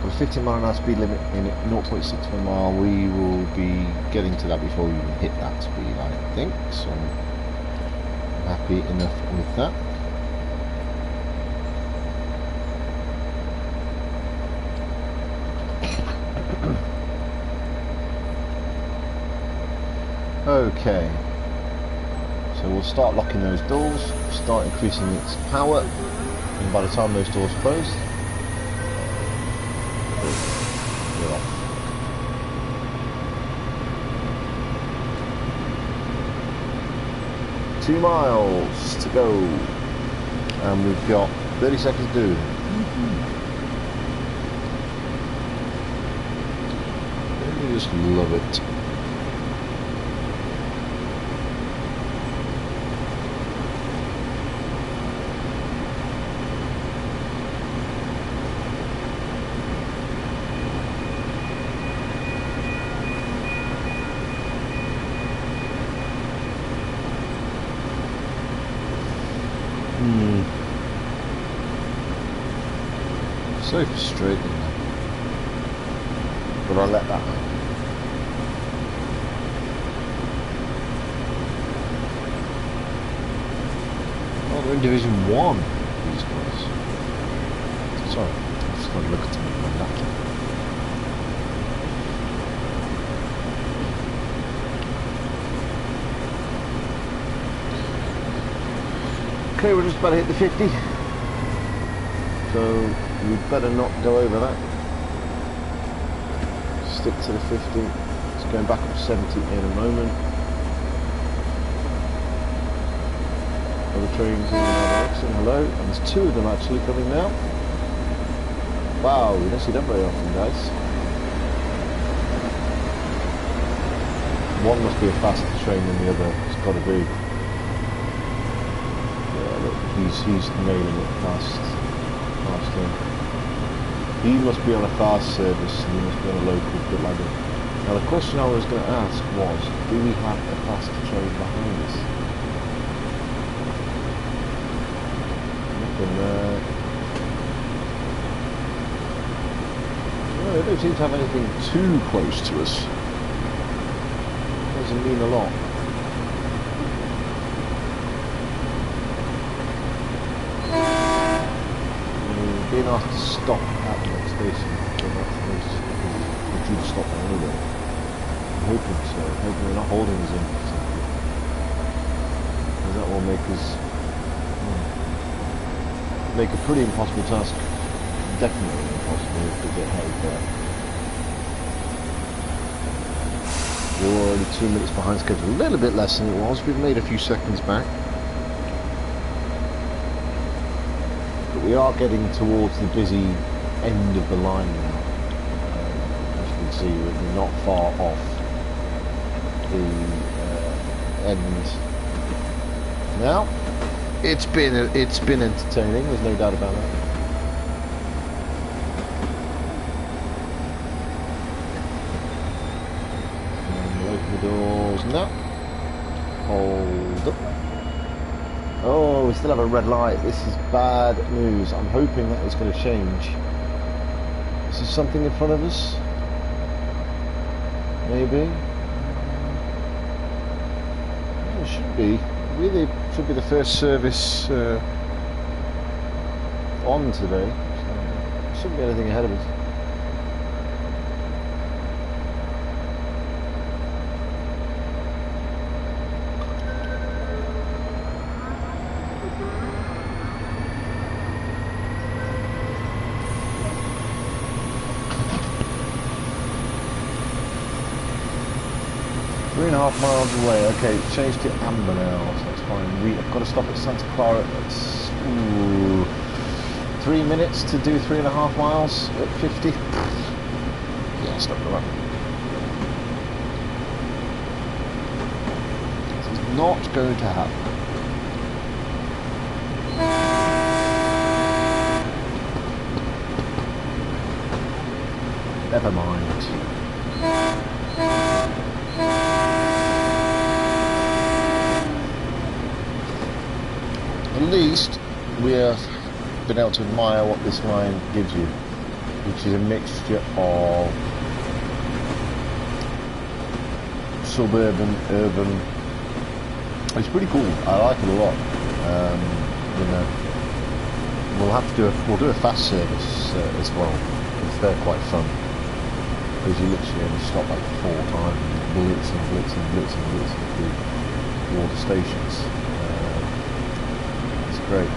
With a 15-mile-an-hour speed limit in 0.6 per mile, we will be getting to that before we even hit that speed, I think. So I'm happy enough with that. Okay, so we'll start locking those doors, start increasing its power, and by the time those doors close, we're off. Two miles to go, and we've got 30 seconds to do. I just love it. So frustrating, but I'll let that happen. Oh, they're in Division 1, these guys. Sorry, I just got to look at them with my laptop. Okay, we're just about to hit the 50. So we better not go over that. Stick to the 50. It's going back up to 70 in a moment. Other trains in our direction. Hello. And there's two of them actually coming now. Wow, we don't see them very often, guys. One must be a faster train than the other. It's got to be. Yeah, look, he's nailing it fast. He must be on a fast service and he must be on a local bit like that. Now the question I was going to ask was, do we have a faster train behind us? Nothing there. Well, they don't seem to have anything too close to us. Doesn't mean a lot. Being asked to stop at the next station, so that's nice. We're due to stop there anyway. I'm hoping so. I'm hoping they're not holding us in for something. Because that will make us make a pretty impossible task. Definitely impossible if we get held there. We're already 2 minutes behind schedule. A little bit less than it was. We've made a few seconds back. We are getting towards the busy end of the line now. As you can see, we're not far off the end. Now, it's been entertaining. There's no doubt about that. And open the doors now. Hold up. Oh, we still have a red light. This is bad news. I'm hoping that is going to change. Is there something in front of us? Maybe? It should be. Really should be the first service on today, so shouldn't be anything ahead of us. Three and a half miles away. Okay, it's changed to amber now, so that's fine. We've got to stop at Santa Clara. It's 3 minutes to do 3.5 miles at 50. Yeah, stop the run. This is not going to happen. Never mind. At least we have been able to admire what this line gives you, which is a mixture of suburban, urban. It's pretty cool. I like it a lot. You know, we'll do a fast service as well, because they're quite fun. Because you literally only stop like 4 times, blitz and blitz and blitz and blitz through all the stations. It's great.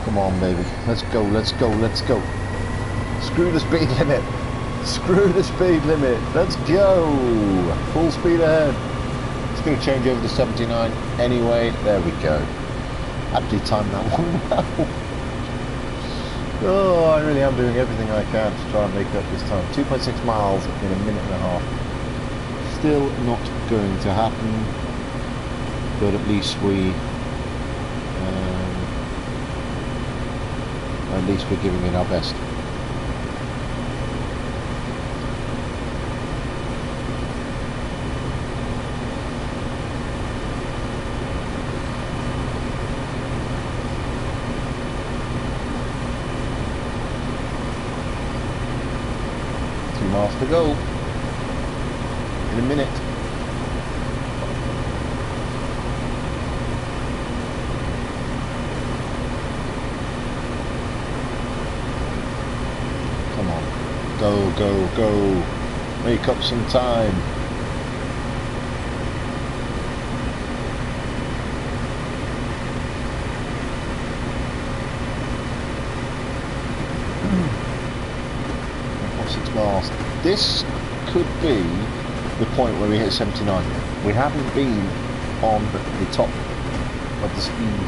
Come on, baby. Let's go, let's go, let's go. Screw the speed limit. Screw the speed limit. Let's go. Full speed ahead. It's going to change over to 79 anyway. There we go. Actually timed that one well. Oh, I really am doing everything I can to try and make up this time. 2.6 miles in a minute and a half. Still not going to happen. But at least we're giving it our best. Miles to go in a minute. Come on, go, go, go, make up some time. This could be the point where we hit 79. We haven't been on the top of the speed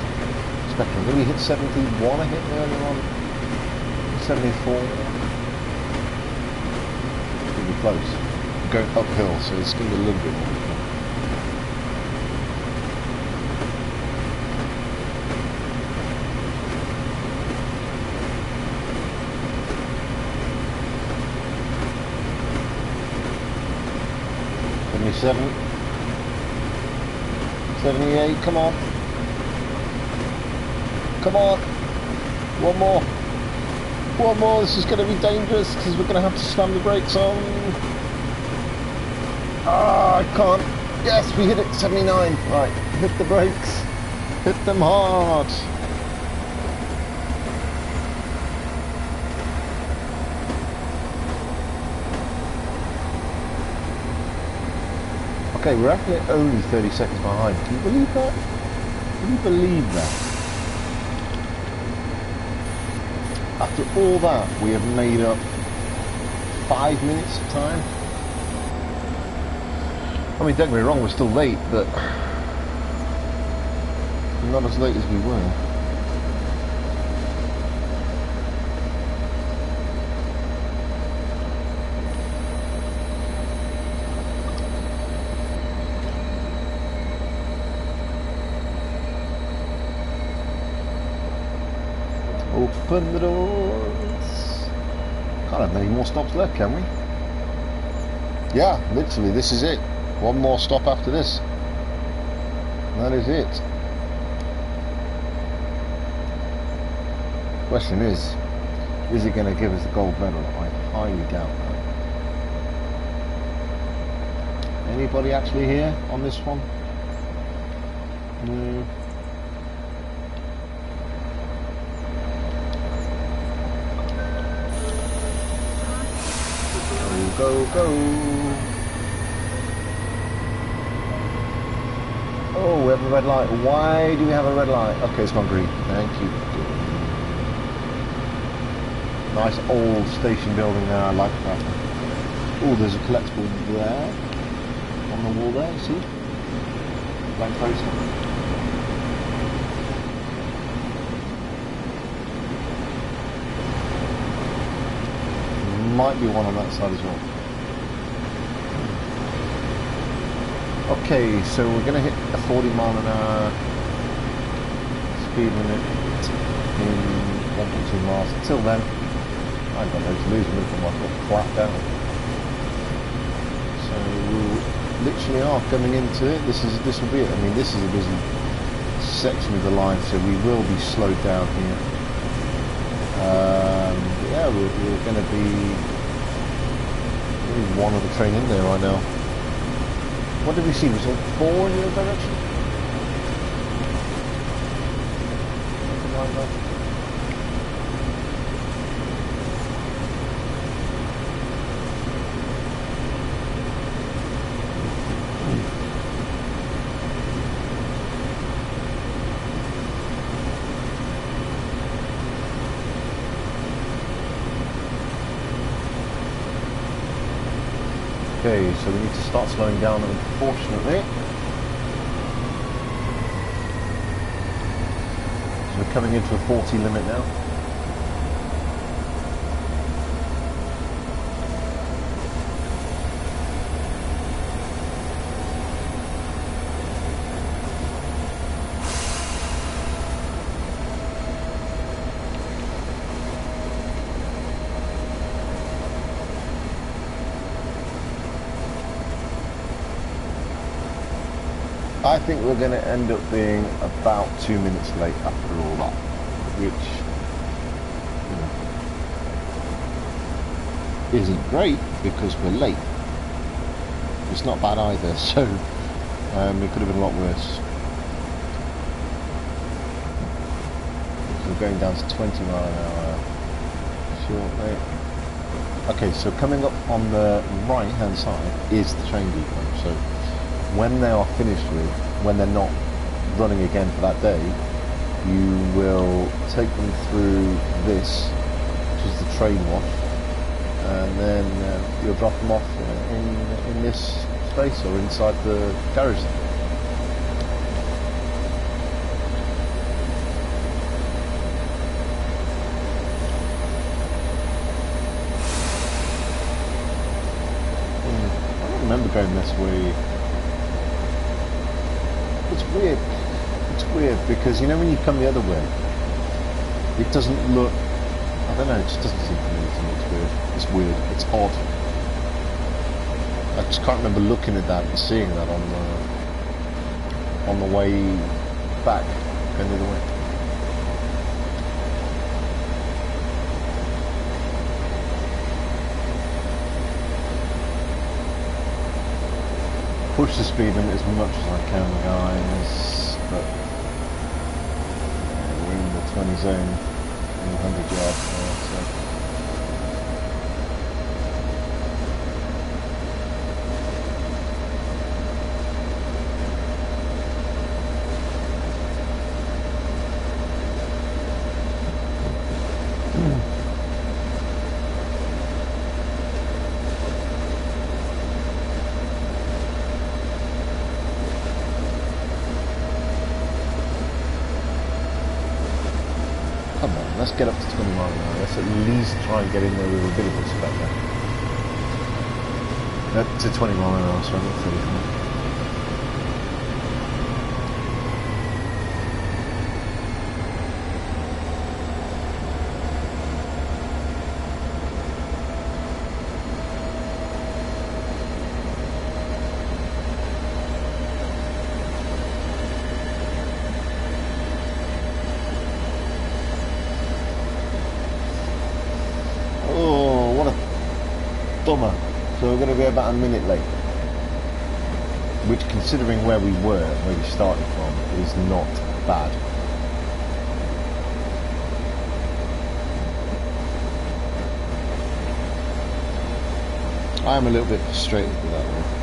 spectrum. Did we hit 71 I hit earlier on? 74? It's going to be close. We're going uphill, so it's going to be a little bit more. 77, 78, come on. Come on. One more, this is going to be dangerous because we're going to have to slam the brakes on. Ah, I can't. Yes, we hit it, 79. Right, hit the brakes. Hit them hard. Okay, we're actually only 30 seconds behind. Can you believe that? Can you believe that? After all that, we have made up 5 minutes of time. I mean, don't get me wrong, we're still late, but not as late as we were. Open the doors. Can't have many more stops left, can we? Yeah, literally, this is it. One more stop after this. That is it. Question is it going to give us the gold medal? I highly doubt that. Anybody actually here on this one? No. Go, go, go. Oh, we have a red light. Why do we have a red light? Okay, it's gone green. Thank you. Nice old station building there. I like that. Oh, there's a collectible there. On the wall there, see? Blank poster. Might be one on that side as well. Okay, so we're going to hit a 40-mile-an-hour speed limit in 1.2 miles. Until then, I've got no to lose. I'm going to flat down. So we literally are coming into it. This will be it. I mean, this is a busy section of the line, so we will be slowed down here. Yeah, we're going to be one of the train in there right now. What did we see? Was it 4 in your direction? Something like that. Okay, so we need to start slowing down, unfortunately. So we're coming into a 40 limit now. I think we're going to end up being about 2 minutes late after all that, which isn't great because we're late. It's not bad either, so it could have been a lot worse. So we're going down to 20 mile an hour shortly. Okay, so coming up on the right hand side is the train depot. So when they are finished with, when they're not running again for that day, you will take them through this, which is the train wash, and then you'll drop them off in this space or inside the garage. I don't remember going this way. It's weird because, you know, when you come the other way, it doesn't look, I don't know, it just doesn't seem to me. It's weird, it's odd. I just can't remember looking at that and seeing that on the way back, going the other way. Push the speed limit as much as I can, guys, but we're in the 20 zone, 100 yards now, so. Let's get up to 20 miles an hour. Let's at least try and get in there with a bit of respect there. Up to 20 miles an hour, so I'm not 35. bummer. So we're going to be about a minute late. Which, considering where we were, where we started from, is not bad. I am a little bit frustrated with that one.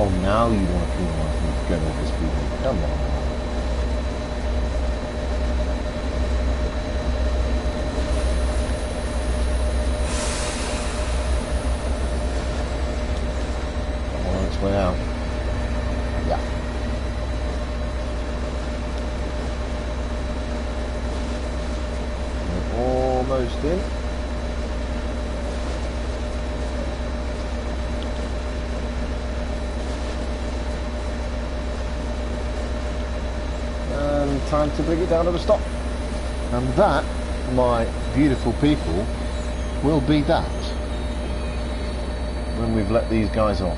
Oh, now you want to penalise me for going over this speed limit. Come on. On its way out. Yeah. We're almost in. Time to bring it down to a stop. And that, my beautiful people, will be that when we've let these guys off.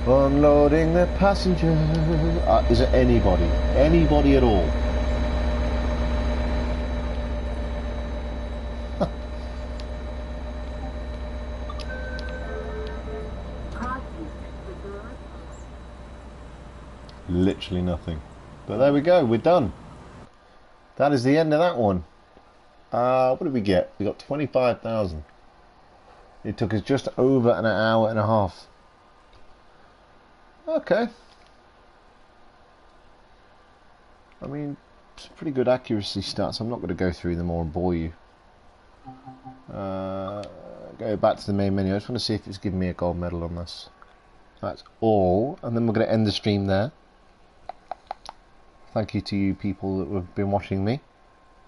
Unloading the passenger. Is it anybody? Anybody at all? Literally nothing. But there we go, we're done. That is the end of that one. What did we get? We got 25,000. It took us just over an hour and a half. Okay. I mean, it's pretty good accuracy stats. I'm not going to go through them all and bore you. Go back to the main menu. I just want to see if it's giving me a gold medal on this. That's all. And then we're going to end the stream there. Thank you to you people that have been watching me.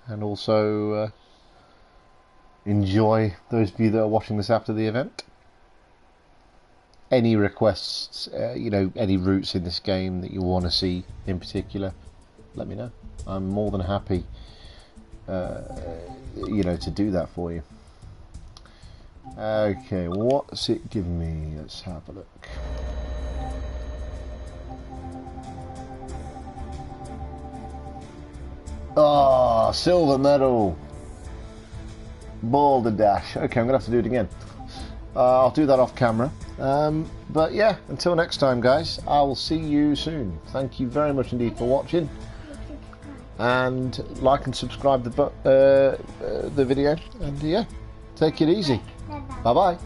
And also enjoy those of you that are watching this after the event. Any requests, you know, any routes in this game that you want to see in particular, let me know. I'm more than happy, you know, to do that for you. Okay, what's it giving me? Let's have a look. Ah, silver medal. Boulder Dash. Okay, I'm going to have to do it again. I'll do that off camera. But yeah, until next time, guys, I will see you soon. Thank you very much indeed for watching. And like and subscribe the video. And yeah, take it easy. Bye-bye.